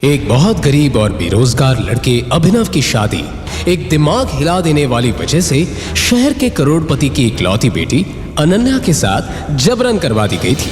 एक बहुत गरीब और बेरोजगार लड़के अभिनव की शादी एक दिमाग हिला देने वाली वजह से शहर के करोड़पति की इकलौती बेटी अनन्या के साथ जबरन करवा दी गई थी।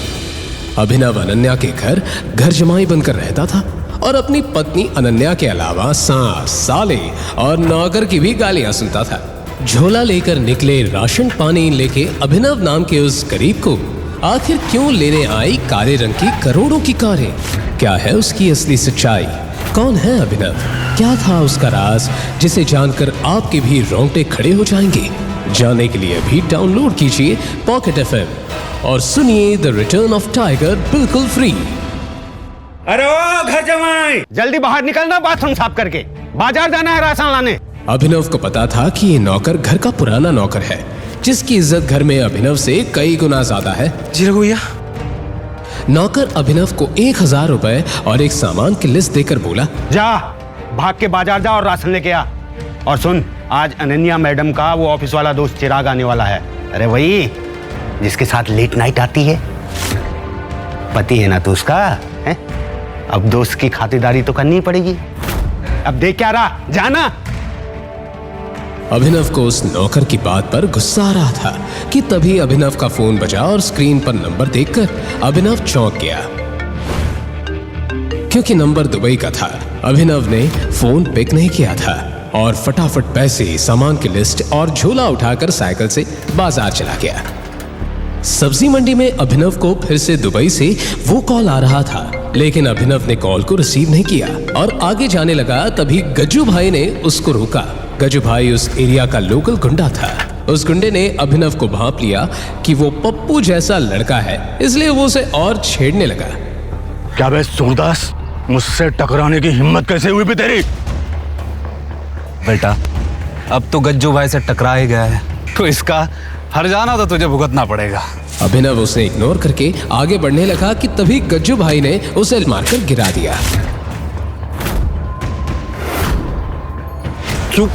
अभिनव अनन्या के घर जमाई बनकर रहता था और अपनी पत्नी अनन्या के अलावा सास, साले और नौकर की भी गालियां सुनता था। झोला लेकर निकले राशन पानी लेके अभिनव नाम के उस गरीब को आखिर क्यों लेने आई काले रंग की करोड़ों की कारें? क्या है उसकी असली सच्चाई? कौन है अभिनव? क्या था उसका राज जिसे जानकर आपके भी रोंगटे खड़े हो जाएंगे? जानने के लिए अभी डाउनलोड कीजिए पॉकेट FM और सुनिए द रिटर्न ऑफ टाइगर बिल्कुल फ्री। अरे ओ घर जमाई, जल्दी बाहर निकलना, बाथरूम साफ करके बाजार जाना है राशन लाने। अभिनव को पता था कि ये नौकर घर का पुराना नौकर है जिसकी इज्जत घर में अभिनव से कई गुना ज्यादा है। जी रघुया। नौकर अभिनव को 1000 रुपए और एक सामान की लिस्ट देकर बोला, जा भाग के बाजार जा और राशन लेके आ। और सुन, आज अनन्या मैडम का वो ऑफिस वाला दोस्त चिराग आने वाला है। अरे वही जिसके साथ लेट नाइट आती है। पति है ना तू उसका है? अब दोस्त की खातिरदारी तो करनी पड़ेगी। अब देख क्या रहा, जाना। अभिनव को उस नौकर की बात पर गुस्सा आ रहा था कि तभी अभिनव का फोन बजा और स्क्रीन पर नंबर देखकर अभिनव चौंक गया क्योंकि नंबर दुबई का था। अभिनव ने फोन पिक नहीं किया था और फटाफट पैसे, सामान की लिस्ट और झोला उठाकर साइकिल से बाजार चला गया। सब्जी मंडी में अभिनव को फिर से दुबई से वो कॉल आ रहा था, लेकिन अभिनव ने कॉल को रिसीव नहीं किया और आगे जाने लगा। तभी गज्जू भाई ने उसको रोका। गज्जू भाई उस एरिया का लोकल गुंडा था। उस गुंडे ने अभिनव को भांप लिया कि वो पप्पू जैसा लड़का है, इसलिए वो उसे और छेड़ने लगा। क्या बे सूरदास, मुझसे टकराने की हिम्मत कैसे हुई भी तेरी? बेटा, अब तो गज्जू भाई से टकरा ही गया है तो इसका हर जाना तो तुझे भुगतना पड़ेगा। अभिनव उसे इग्नोर करके आगे बढ़ने लगा कि तभी गज्जू भाई ने उसे मारकर गिरा दिया। क्यों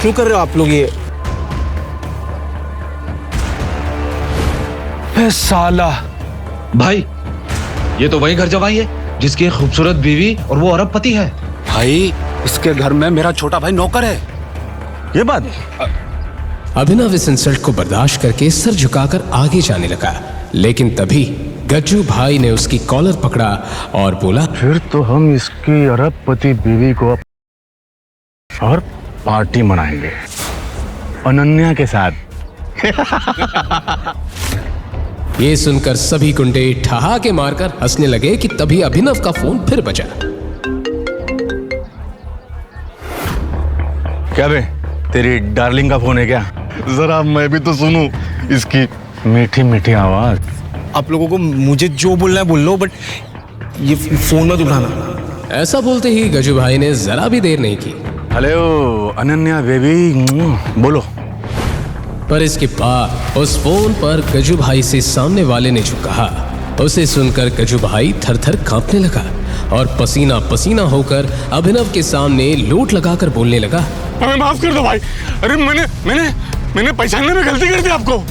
कर रहे हो आप लोग ये? साला भाई, ये तो वही घर जमाई है जिसकी एक खूबसूरत बीवी और वो अरबपति है। भाई, इसके घर में मेरा छोटा भाई नौकर है। ये बात। अभिनव इस इंसल्ट को बर्दाश्त करके सर झुकाकर आगे जाने लगा, लेकिन तभी गज्जू भाई ने उसकी कॉलर पकड़ा और बोला, फिर तो हम इसकी अरबपति बीवी को और पार्टी मनाएंगे अनन्या के साथ। ये सुनकर सभी गुंडे ठहाके मारकर हंसने लगे कि तभी अभिनव का फोन फिर बजा। क्या बे, तेरी डार्लिंग का फोन है क्या? जरा मैं भी तो सुनूं इसकी मीठी मीठी आवाज। आप लोगों को मुझे जो बोलना है बोल लो, बट ये फोन मत उठाना। ऐसा बोलते ही गज्जू भाई ने जरा भी देर नहीं की। हेलो अनन्या बेबी, बोलो। पर इसके बाद उस फोन पर गज्जू भाई से सामने वाले ने जो कहा उसे सुनकर गज्जू भाई थर थर कांपने लगा और पसीना पसीना होकर अभिनव के सामने लोट लगाकर बोलने लगा, हमें माफ कर दो भाई। अरे मैंने पहचानने में गलती कर दी आपको।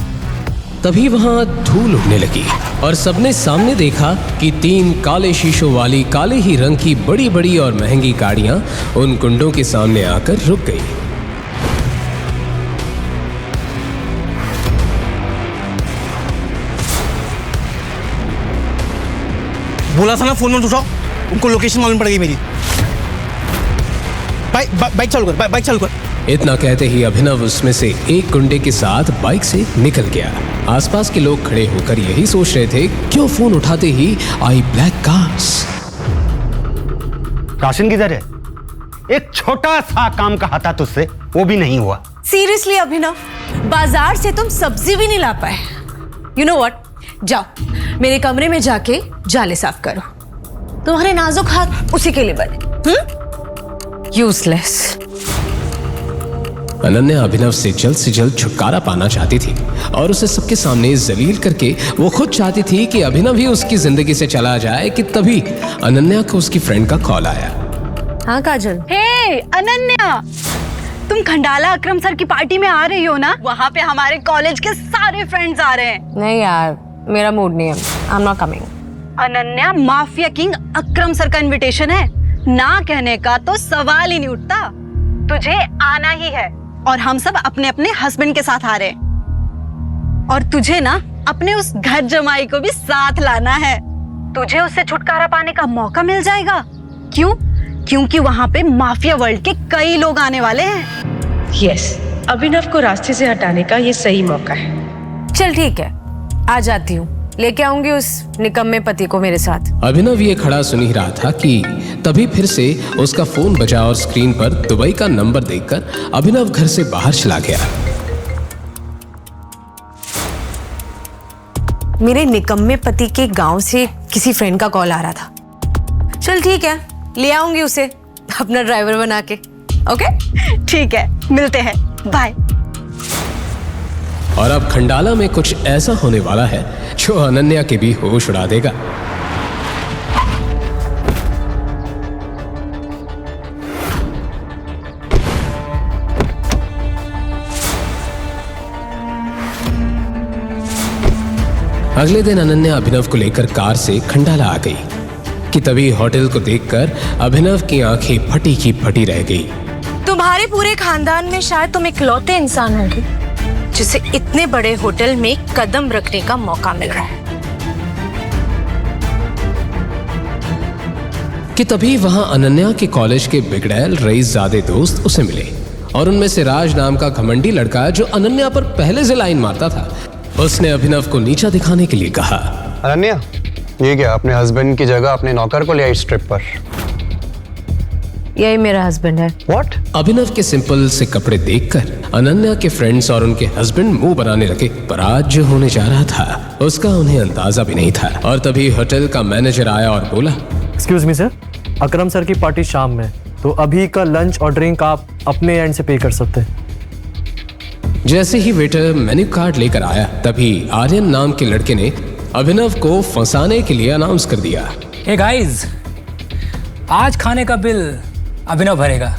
तभी वहां धूल उड़ने लगी और सबने सामने देखा कि 3 काले शीशों वाली काले ही रंग की बड़ी बड़ी और महंगी गाड़ियां उन गुंडों के सामने आकर रुक गई। बोला था ना फोन मत उठाओ, उनको लोकेशन मालूम पड़ेगी मेरी। बाइक चालू कर, बाइक चालू कर। इतना कहते ही अभिनव उसमें से एक गुंडे के साथ बाइक से निकल गया। आसपास के लोग खड़े होकर यही सोच रहे थे, क्यों फोन उठाते ही आई ब्लैक कार्स। राशन किधर है? एक छोटा सा काम कहा था तुझसे, वो भी नहीं हुआ। सीरियसली अभिनव, बाजार से तुम सब्जी भी नहीं ला पाए। यू नो व्हाट, जाओ मेरे कमरे में जाके जाले साफ करो। तुम्हारे नाजुक हाथ उसी के लिए बने। यूजलेस। अनन्या अभिनव से जल्द छुटकारा पाना चाहती थी और उसे सबके सामने जलील करके वो खुद चाहती थी कि अभिनव ही उसकी जिंदगी से चला जाए कि तभी अनन्या को उसकी फ्रेंड का कॉल आया। हाँ काजल। हे अनन्या, तुम खंडाला अकरम सर की पार्टी में आ रही हो ना? वहाँ पे हमारे कॉलेज के सारे फ्रेंड्स आ रहे हैं। नहीं यार, मेरा मूड नहीं है, I am not coming. Ananya, mafia king Akram sir का इनविटेशन है, ना कहने का तो सवाल ही नहीं उठता। तुझे आना ही है और हम सब अपने अपने हस्बैंड के साथ आ रहे हैं। और तुझे ना अपने उस घर जमाई को भी साथ लाना है। तुझे उससे छुटकारा पाने का मौका मिल जाएगा। क्यों? क्योंकि वहां पे माफिया वर्ल्ड के कई लोग आने वाले हैं। यस, अभिनव को रास्ते से हटाने का ये सही मौका है। चल ठीक है, आ जाती हूँ, लेके आऊंगी उस निकम्मे पति को मेरे साथ। अभिनव ये खड़ा सुन ही रहा था कि तभी फिर से उसका फोन बजा और स्क्रीन पर दुबई का नंबर देखकर अभिनव घर से बाहर चला गया। मेरे निकम्मे पति के गांव से किसी फ्रेंड का कॉल आ रहा था। चल ठीक है, ले आऊंगी उसे अपना ड्राइवर बना के। ओके ठीक है, मिलते हैं, बाय। और अब खंडाला में कुछ ऐसा होने वाला है जो अनन्या के भी होश उड़ा देगा। अगले दिन अनन्या अभिनव को लेकर कार से खंडाला आ गई कि तभी होटल को देखकर अभिनव की आंखें फटी की फटी रह गई। तुम्हारे पूरे खानदान में शायद तुम इकलौते इंसान होंगे जिसे इतने बड़े होटल में कदम रखने का मौका मिल रहा है। कि तभी वहां अनन्या के कॉलेज के बिगड़ैल रईसजादे दोस्त उसे मिले और उनमें से राज नाम का घमंडी लड़का जो अनन्या पर पहले से लाइन मारता था, उसने अभिनव को नीचा दिखाने के लिए कहा। अनन्या, ये क्या अपने हस्बैंड की जगह अपने नौकर को ले आई ट्रिप पर? यही मेरा हस्बैंड है। व्हाट? अभिनव के सिंपल से कपड़े देखकर अनन्या के फ्रेंड्स और उनके हस्बैंड मुंह बनाने लगे, पर आज जो होने जा रहा था उसका उन्हें अंदाजा भी नहीं था। और तभी होटल का मैनेजर आया और बोला, एक्सक्यूज मी सर, अकरम सर की पार्टी शाम में, तो अभी का लंच और ड्रिंक आप अपने एंड से पे कर सकते हैं। जैसे ही वेटर मेन्यू कार्ड लेकर आया तभी आर्यन नाम के लड़के ने अभिनव को फंसाने के लिए अनाउंस कर दिया। हे गाइस, आज खाने का बिल अभिनव भरेगा।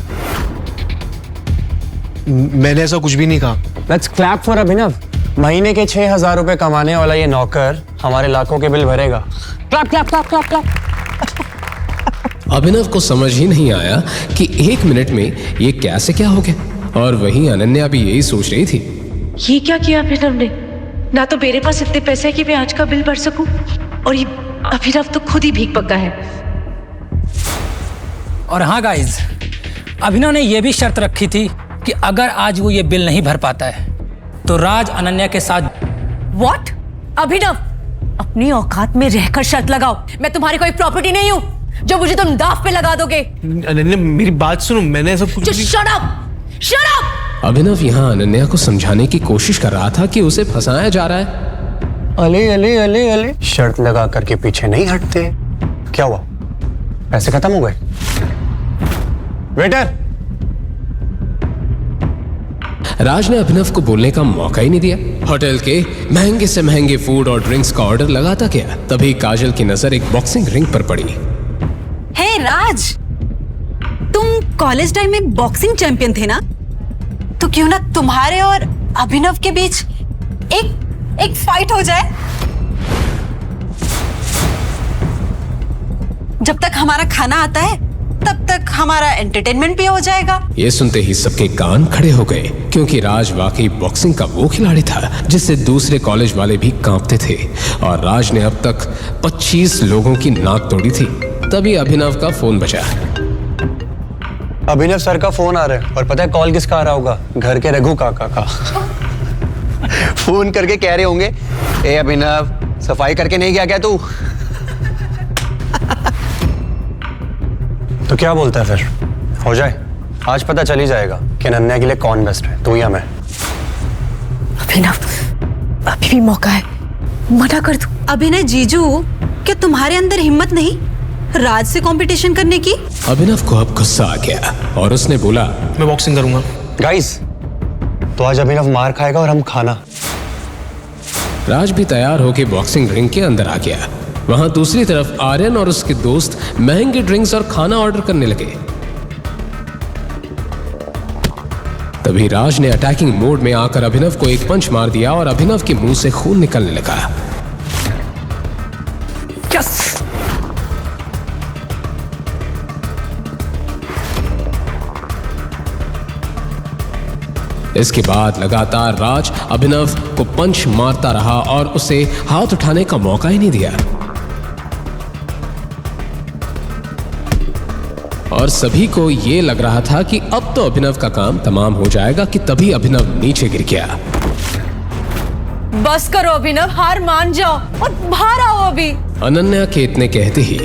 मैंने ऐसा कुछ भी नहीं कहा। लेट्स क्लैप फॉर अभिनव। महीने के 6,000 रुपए कमाने वाला ये नौकर हमारे लाखों के बिल भरेगा। Clap clap clap clap clap. Abhinav को समझ ही नहीं आया कि 1 मिनट में ये कैसे क्या हो गया, और वहीं अनन्या भी यही सोच रही थी। ये क्या किया अभिनव ने? ना तो मेरे पास इतने पैसे है कि मैं आज का बिल भर सकूं, और ये अभिनव तो खुद ही भीख पक्का है। और हाँ गाइस, अभिनव ने यह भी शर्त रखी थी कि अगर आज वो ये बिल नहीं भर पाता है तो राज अनन्या के साथ। व्हाट? अभिनव, अपनी औकात में रहकर शर्त लगाओ। मैं तुम्हारी कोई प्रॉपर्टी नहीं हूँ जो मुझे तुम दाव पे लगा दोगे। अनन्या, मेरी बात सुनो, मैंने ऐसा कुछ Just shut up! Shut up! अभिनव यहाँ अनन्या को समझाने की कोशिश कर रहा था कि उसे फंसाया जा रहा है। अले अले अले अले, शर्त लगा करके पीछे नहीं हटते। क्या हुआ? पैसे खत्म हो गए? वेटर! राज ने अभिनव को बोलने का मौका ही नहीं दिया। होटल के महंगे से महंगे फूड और ड्रिंक्स का ऑर्डर लगाता गया। तभी काजल की नजर एक बॉक्सिंग रिंग पर पड़ी। हे राज, तुम कॉलेज टाइम में बॉक्सिंग चैंपियन थे ना? तो क्यों ना तुम्हारे और अभिनव के बीच एक फाइट हो जाए? जब तक हमारा खाना आता है तब तक हमारा एंटरटेनमेंट भी हो जाएगा। ये सुनते ही सबके कान खड़े हो गए, क्योंकि राज वाकई बॉक्सिंग का वो खिलाड़ी था जिससे दूसरे कॉलेज वाले भी कांपते थे, और राज ने अब तक 25 लोगों की नाक तोड़ी थी। तभी अभिनव का फोन बजा। अभिनव सर का फोन आ रहा है, और पता है कॉल किसका आ रहा होगा? घर के रघु काका का। फोन करके कह रहे होंगे, ए अभिनव, सफाई करके नहीं गया क्या तू? तो क्या बोलता है फिर? हो जाए, आज पता चल ही जाएगा कि अनन्या के लिए कौन बेस्ट है, तू या मैं। अभिनव, अभी भी मौका है, मना कर दो। अभिनय जीजू, क्या तुम्हारे अंदर हिम्मत नहीं राज से कंपटीशन करने की? अभिनव को अब गुस्सा आ गया और उसने बोला, मैं बॉक्सिंग करूंगा। गाइस, तो आज अभिनव मार खाएगा और हम खाना। राज भी तैयार होकर बॉक्सिंग रिंग के अंदर आ गया। वहां दूसरी तरफ आर्यन और उसके दोस्त महंगे ड्रिंक्स और खाना ऑर्डर करने लगे। तभी राज ने अटैकिंग मोड में आकर अभिनव को एक पंच मार दिया और अभिनव के मुंह से खून निकलने लगा। यस! इसके बाद लगातार राज अभिनव को पंच मारता रहा और उसे हाथ उठाने का मौका ही नहीं दिया। और सभी को यह लग रहा था कि अब तो अभिनव का काम तमाम हो जाएगा कि तभी अभिनव नीचे गिर गया। बस करो अभिनव, हार मान जाओ और बाहर आओ अभी। अनन्या के इतने कहते ही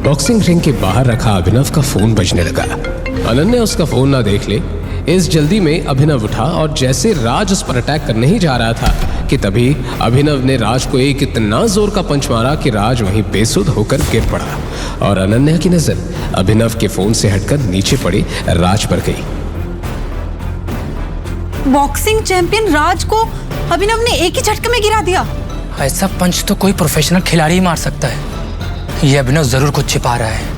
बॉक्सिंग रिंग के बाहर रखा अभिनव का फोन बजने लगा। अनन्या उसका फोन ना देख ले, इस जल्दी में अभिनव उठा और जैसे राज उस पर अटैक करने ही जा रहा था कि तभी अभिनव ने राज को एक इतना जोर का पंच मारा कि राज वहीं बेसुध होकर गिर पड़ा और अनन्या की नजर अभिनव के फोन से हटकर नीचे पड़े राज पर गई। बॉक्सिंग चैंपियन राज को अभिनव ने एक ही झटके में गिरा दिया। ऐसा पंच तो कोई प्रोफेशनल खिलाड़ी ही मार सकता है। ये अभिनव जरूर कुछ छिपा रहा है।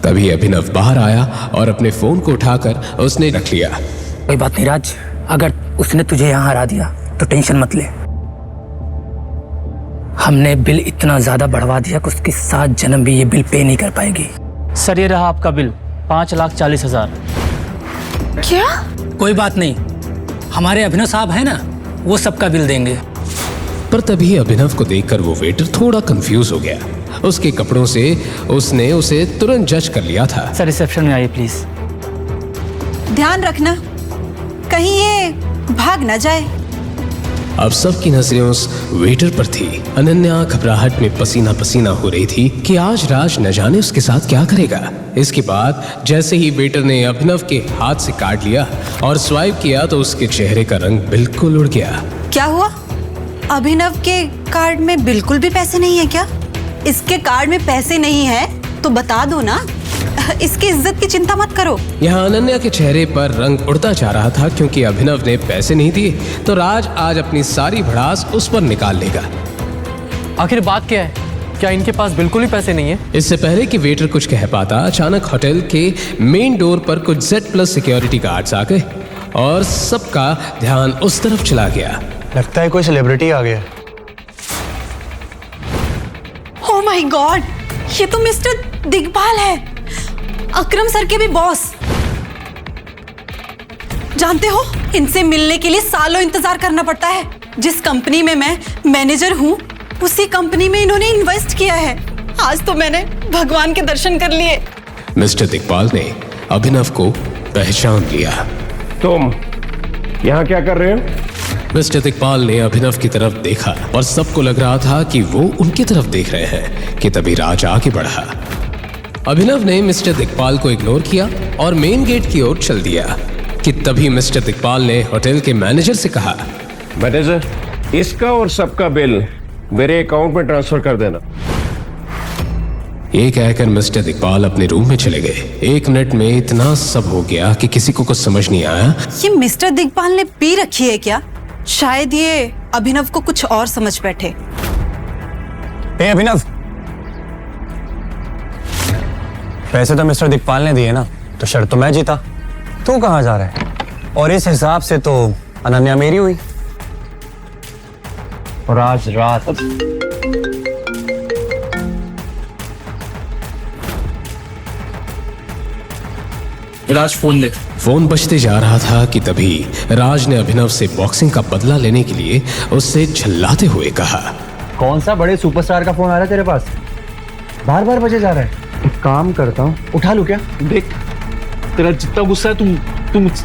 तभी अभिनव बाहर आया और अपने फोन को उठाकर उसने रख लिया। कोई बात नहीं राज, अगर उसने तुझे यहाँ हरा दिया तो टेंशन मत ले। हमने बिल इतना ज्यादा बढ़वा दिया कि उसकी 7 जन्म भी ये बिल पे नहीं कर पाएगी। सर ये रहा आपका बिल 5,40,000। क्या? कोई बात नहीं, हमारे अभिनव साहब है ना, वो सबका बिल देंगे। पर तभी अभिनव को देखकर वो वेटर थोड़ा कंफ्यूज हो गया। उसके कपड़ों से उसने उसे तुरंत जज कर लिया था। सर रिसेप्शन में आइए प्लीज। ध्यान रखना कहीं ये भाग ना जाए। अब सबकी नजरें उस वेटर पर थी। अनन्या घबराहट में पसीना पसीना हो रही थी कि आज राज न जाने उसके साथ क्या करेगा। इसके बाद जैसे ही वेटर ने अभिनव के हाथ से काट लिया और स्वाइप किया तो उसके चेहरे का रंग बिल्कुल उड़ गया। क्या हुआ? अभिनव के कार्ड में बिल्कुल भी पैसे नहीं है क्या? इसके कार्ड में पैसे नहीं है तो बता दो ना, इसकी इज्जत की चिंता मत करो। यहाँ अनन्या के चेहरे पर रंग उड़ता जा रहा था क्योंकि अभिनव ने पैसे नहीं दिए तो राज आज अपनी सारी भड़ास उस पर निकाल लेगा। आखिर बात क्या है? क्या इनके पास बिल्कुल ही पैसे नहीं है? इससे पहले कि वेटर कुछ कह पाता, अचानक होटल के मेन डोर पर कुछ Z+ सिक्योरिटी गार्ड्स आ गए और सबका ध्यान उस तरफ चला गया। लगता है कोई सेलिब्रिटी आ गया। ओह माय गॉड, ये तो मिस्टर दिग्पाल है, अकरम सर के भी बॉस। जानते हो, इनसे मिलने के लिए सालों इंतजार करना पड़ता है। जिस कंपनी में मैं मैनेजर हूँ उसी कंपनी में इन्होंने इन्वेस्ट किया है। आज तो मैंने भगवान के दर्शन कर लिए। मिस्टर दिग्पाल ने अभिनव को पहचान लिया। तुम यहाँ क्या कर रहे हो? मिस्टर दिग्पाल ने अभिनव की तरफ देखा और सबको लग रहा था कि वो उनकी तरफ देख रहे हैं कि तभी राज आगे बढ़ा। अभिनव ने मिस्टर दिग्पाल को इग्नोर किया और मेन गेट की ओर चल दिया कि तभी मिस्टर दिग्पाल ने होटल के मैनेजर से कहा, मैनेजर, इसका और सबका बिल मेरे अकाउंट में ट्रांसफर कर देना। ये कहकर मिस्टर दिग्पाल अपने रूम में चले गए। 1 मिनट में इतना सब हो गया कि किसी को कुछ समझ नहीं आया। ये मिस्टर दिग्पाल ने पी रखी है क्या? शायद ये अभिनव को कुछ और समझ बैठे। अभिनव, पैसे तो मिस्टर दिग्पाल ने दिए ना, तो शर्त तो मैं जीता। तू कहाँ जा रहा है? और इस हिसाब से तो अनन्या मेरी हुई। और आज रात राज फोन ले। फोन बजते जा रहा था कि तभी राज ने अभिनव से बॉक्सिंग का बदला लेने के लिए उससे झल्लाते हुए कहा, कौन सा बड़े सुपरस्टार का फोन आ रहा है तेरे पास? बार बार बजे जा रहा है। एक काम करता हूँ, उठा लूं क्या? देख, तेरा जितना गुस्सा है तुम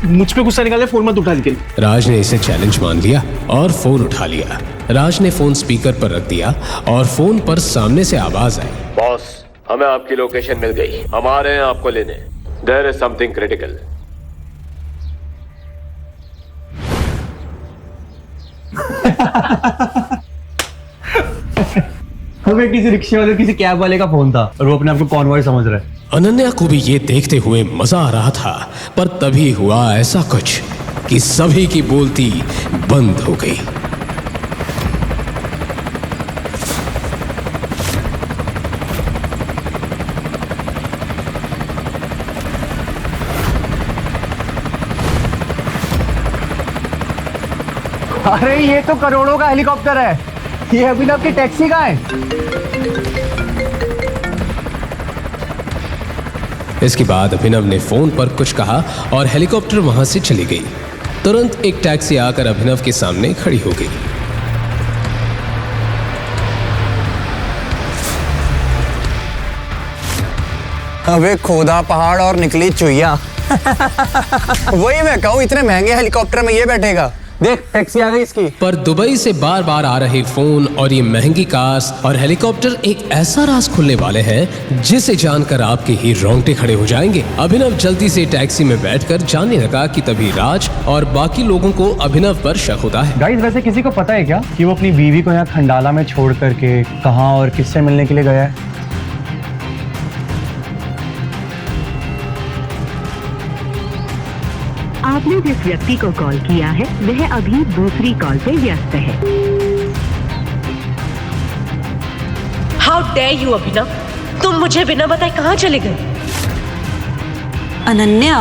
मुझ पे गुस्सा निकाले, फोन मत उठा के। राज ने इसे चैलेंज मान लिया और फोन उठा लिया। राज ने फोन स्पीकर पर रख दिया और फोन पर सामने से आवाज आई, बॉस, हमें आपकी लोकेशन मिल गई, हम आ रहे हैं आपको लेने। There is something critical. हमें किसी रिक्शे वाले, किसी कैब वाले का फोन था और वो अपने आप को कॉन्वॉय समझ रहा है। अनन्या को भी ये देखते हुए मजा आ रहा था, पर तभी हुआ ऐसा कुछ कि सभी की बोलती बंद हो गई। अरे ये तो करोड़ों का हेलीकॉप्टर है, ये अभिनव की टैक्सी का है। इसके बाद अभिनव ने फोन पर कुछ कहा और हेलीकॉप्टर वहां से चली गई। तुरंत एक टैक्सी आकर अभिनव के सामने खड़ी हो गई। अबे खोदा पहाड़ और निकली चुईया। वही मैं कहूँ, इतने महंगे हेलीकॉप्टर में ये बैठेगा। देख टैक्सी आ गई इसकी। पर दुबई से बार बार आ रहे फोन और ये महंगी कार्स और हेलीकॉप्टर एक ऐसा राज खुलने वाले हैं जिसे जानकर आपके ही रोंगटे खड़े हो जाएंगे। अभिनव जल्दी से टैक्सी में बैठकर जाने लगा कि तभी राज और बाकी लोगों को अभिनव पर शक होता है। गाइस, वैसे किसी को पता है क्या कि वो अपनी बीवी को यहाँ खंडाला में छोड़ करके कहाँ और किससे मिलने के लिए गया है? आपने जिस व्यक्ति को कॉल किया है वह अभी दूसरी कॉल पे व्यस्त है। हाउ डेयर यू अभिनव, तुम मुझे बिना बताए कहाँ चले गए? अनन्या,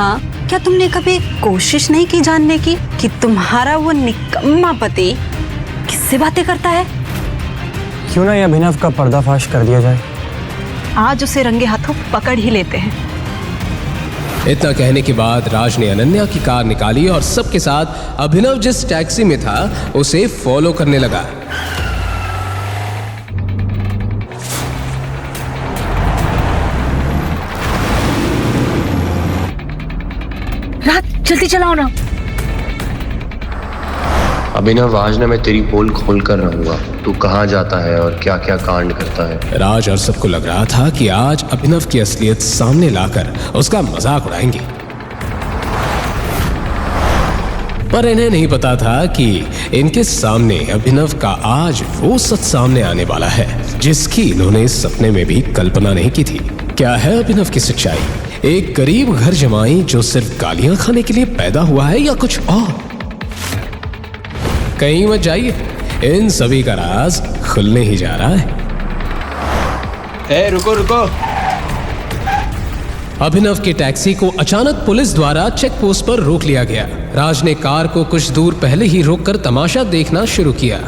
क्या तुमने कभी कोशिश नहीं की जानने की कि तुम्हारा वो निकम्मा पति किससे बातें करता है? क्यों ना ये अभिनव का पर्दाफाश कर दिया जाए। आज उसे रंगे हाथों पकड़ ही लेते हैं। इतना कहने के बाद राज ने अनन्या की कार निकाली और सबके साथ अभिनव जिस टैक्सी में था उसे फॉलो करने लगा। राज, जल्दी चलाओ ना। अभिनव, आज ना मैं तेरी पोल खोल कर रहूंगा। तू कहाँ जाता है और क्या क्या कांड करता है। राज और सबको लग रहा था कि आज अभिनव की असलियत सामने लाकर उसका मजाक उड़ाएंगे, पर इन्हें नहीं पता था कि इनके सामने अभिनव का आज वो सच सामने आने वाला है जिसकी इन्होंने सपने में भी कल्पना नहीं की थी। क्या है अभिनव की सच्चाई? एक गरीब घर जमाई जो सिर्फ गालियां खाने के लिए पैदा हुआ है या कुछ और? कहीं मत जाइए, इन सभी का राज खुलने ही जा रहा है। रुको रुको। अभिनव की टैक्सी को अचानक पुलिस द्वारा चेक पोस्ट पर रोक लिया गया। राज ने कार को कुछ दूर पहले ही रोककर तमाशा देखना शुरू किया।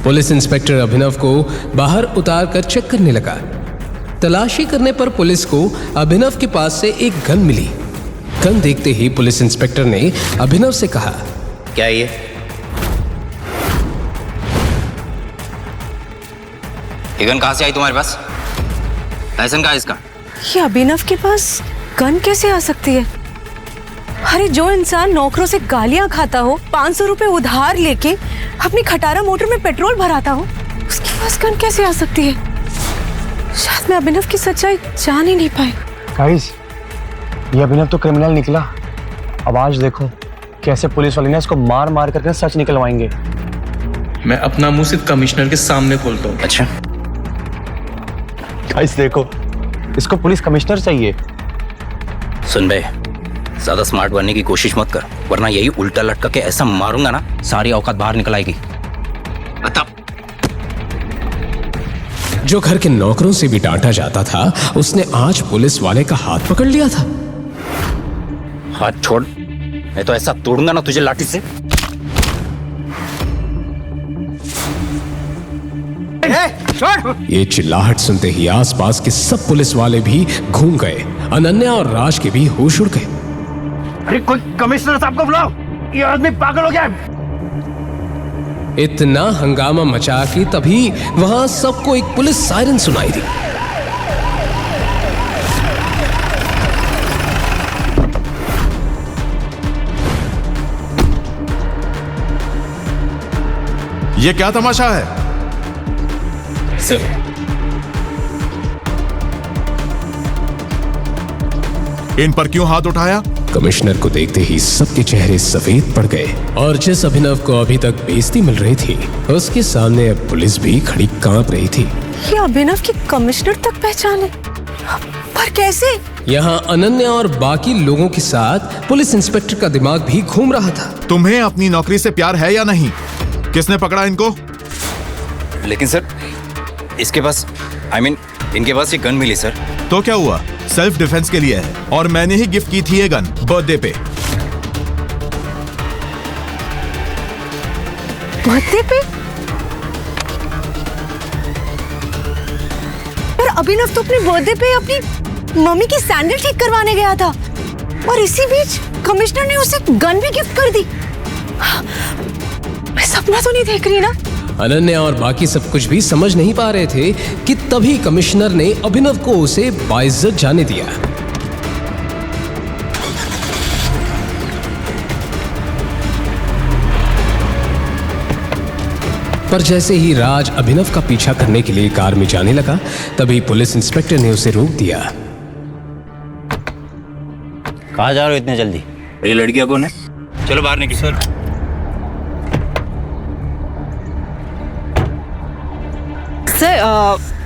पुलिस इंस्पेक्टर अभिनव को बाहर उतारकर चेक करने लगा। तलाशी करने पर पुलिस को अभिनव के पास से एक गन मिली। गन देखते ही पुलिस इंस्पेक्टर ने अभिनव से कहा, क्या ये? गन कहाँ से आई तुम्हारे पास? लाइसेंस कहाँ है इसका? ये अभिनव के पास गन कैसे आ सकती है? अरे जो इंसान नौकरों से गालियां खाता हो, 500 रुपए उधार लेके अपनी खटारा मोटर में पेट्रोल भराता हो, उसके पास गन कैसे आ सकती है? शायद मैं अभिनव की सच्चाई जान ही नहीं पाई। गाइस, ये अभिनव तो क्रिमिनल निकला। अब आज देखो कैसे पुलिस वाले ने इसको मार मार करके सच निकलवाएंगे। मैं अपना मुंह सिर्फ कमिश्नर के सामने खोलता हूँ। अच्छा गाइस देखो, इसको पुलिस कमिश्नर चाहिए। सुन बे, ज्यादा स्मार्ट बनने की कोशिश मत कर, वरना यही उल्टा लटका के ऐसा मारूंगा ना, सारी औकात बाहर निकल आएगी। जो घर के नौकरों से भी डांटा जाता था, उसने आज पुलिस वाले का हाथ पकड़ लिया था। हाथ छोड़, मैं तो ऐसा तोड़ूंगा ना तुझे लाठी से। ये चिल्लाहट सुनते ही आसपास के सब पुलिस वाले भी घूम गए। अनन्या और राज के भी होश उड़ गए। अरे कोई कमिश्नर साहब को बुलाओ, ये आदमी पागल हो गया है। इतना हंगामा मचा कि तभी वहां सबको एक पुलिस सायरन सुनाई दी। ये क्या तमाशा है? सर, इन पर क्यों हाथ उठाया? कमिश्नर को देखते ही सबके चेहरे सफेद पड़ गए और जिस अभिनव को अभी तक बेइज्जती मिल रही थी, उसके सामने अब पुलिस भी खड़ी कांप रही थी। ये अभिनव की कमिश्नर तक पहचाने, पर कैसे? यहाँ अनन्या और बाकी लोगों के साथ पुलिस इंस्पेक्टर का दिमाग भी घूम रहा था। तुम्हें अपनी नौकरी से प्यार है या नहीं? किसने पकड़ा इनको? लेकिन सर, इसके पास इनके पास ये गन मिली सर। तो क्या हुआ? सेल्फ डिफेंस के लिए है और मैंने ही गिफ्ट की थी ये गन बर्थडे पे। बर्थडे पे? पर अभिनव तो अपने बर्थडे पे अपनी मम्मी की सैंडल ठीक करवाने गया था और इसी बीच कमिश्नर ने उसे गन भी गिफ्ट कर दी। मैं सपना तो नहीं देख रही ना? अनन्या और बाकी सब कुछ भी समझ नहीं पा रहे थे कि तभी कमिश्नर ने अभिनव को उसे बाइज्जत जाने दिया। पर जैसे ही राज अभिनव का पीछा करने के लिए कार में जाने लगा, तभी पुलिस इंस्पेक्टर ने उसे रोक दिया। कहाँ जा रहे हो इतने जल्दी? ये लड़कियां कौन है? चलो बाहर निकलो। सर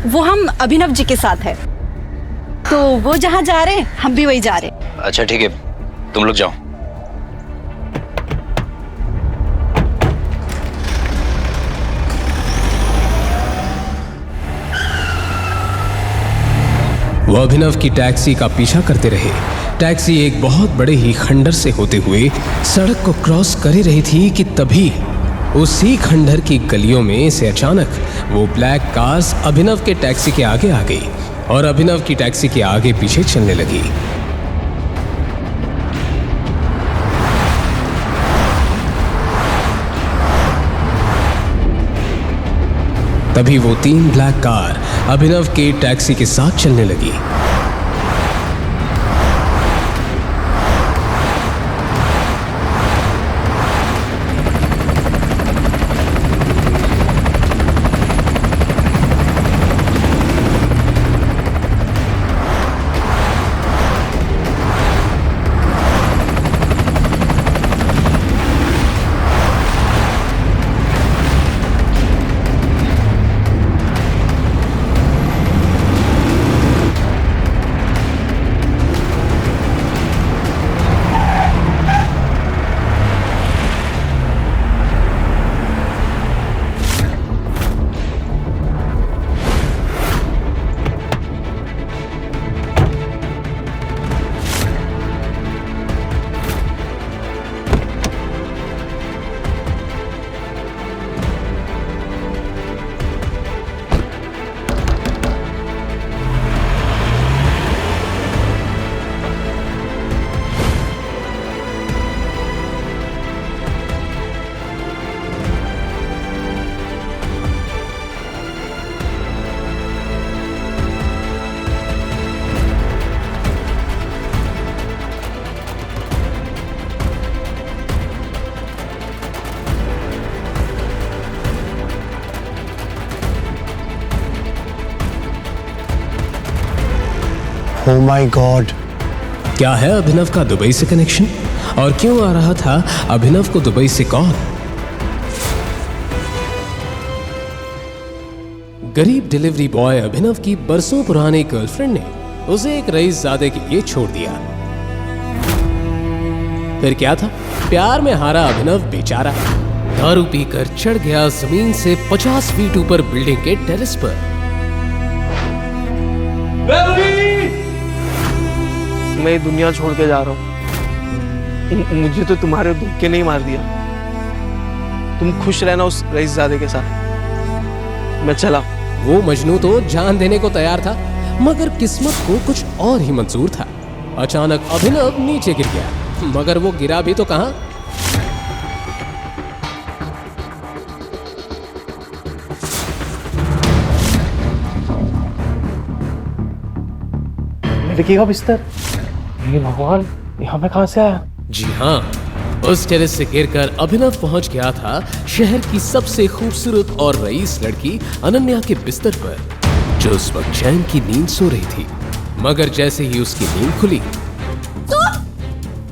वो हम अभिनव जी के साथ है, तो वो जहाँ जा रहे हैं हम भी वही जा रहे हैं। अच्छा ठीक है, तुम लोग जाओ। वो अभिनव की टैक्सी का पीछा करते रहे। टैक्सी एक बहुत बड़े ही खंडर से होते हुए सड़क को क्रॉस कर ही रही थी कि तभी उसी खंडर की गलियों में से अचानक वो ब्लैक कार्स अभिनव के टैक्सी के आगे आ गई और अभिनव की टैक्सी के आगे पीछे चलने लगी। तभी वो 3 ब्लैक कार अभिनव के टैक्सी के साथ चलने लगी। Oh my God! क्या है अभिनव का दुबई से कनेक्शन और क्यों आ रहा था अभिनव को दुबई से कॉल? गरीब डिलीवरी बॉय अभिनव की बरसों पुरानी गर्लफ्रेंड ने उसे एक रईसजादे के लिए छोड़ दिया। फिर क्या था? प्यार में हारा अभिनव बेचारा दारू पीकर चढ़ गया जमीन से 50 फीट ऊपर बिल्डिंग के टेरेस पर। मैं ये दुनिया छोड़ के जा रहा हूँ। मुझे तो तुम्हारे धोखे नहीं मार दिया। तुम खुश रहना उस रईसजादे के साथ। मैं चला। वो मजनू तो जान देने को तैयार था, मगर किस्मत को कुछ और ही मंजूर था। अचानक अभिनव नीचे गिर गया, मगर वो गिरा भी तो कहां? लड़की का बिस्तर। हे भगवान, यहाँ पे कहां से आया? जी हाँ, उस टेरेस से गिरकर अभिनव पहुंच गया था शहर की सबसे खूबसूरत और रईस लड़की अनन्या के बिस्तर पर, जो उस वक्त चैन की नींद सो रही थी। मगर जैसे ही उसकी नींद खुली,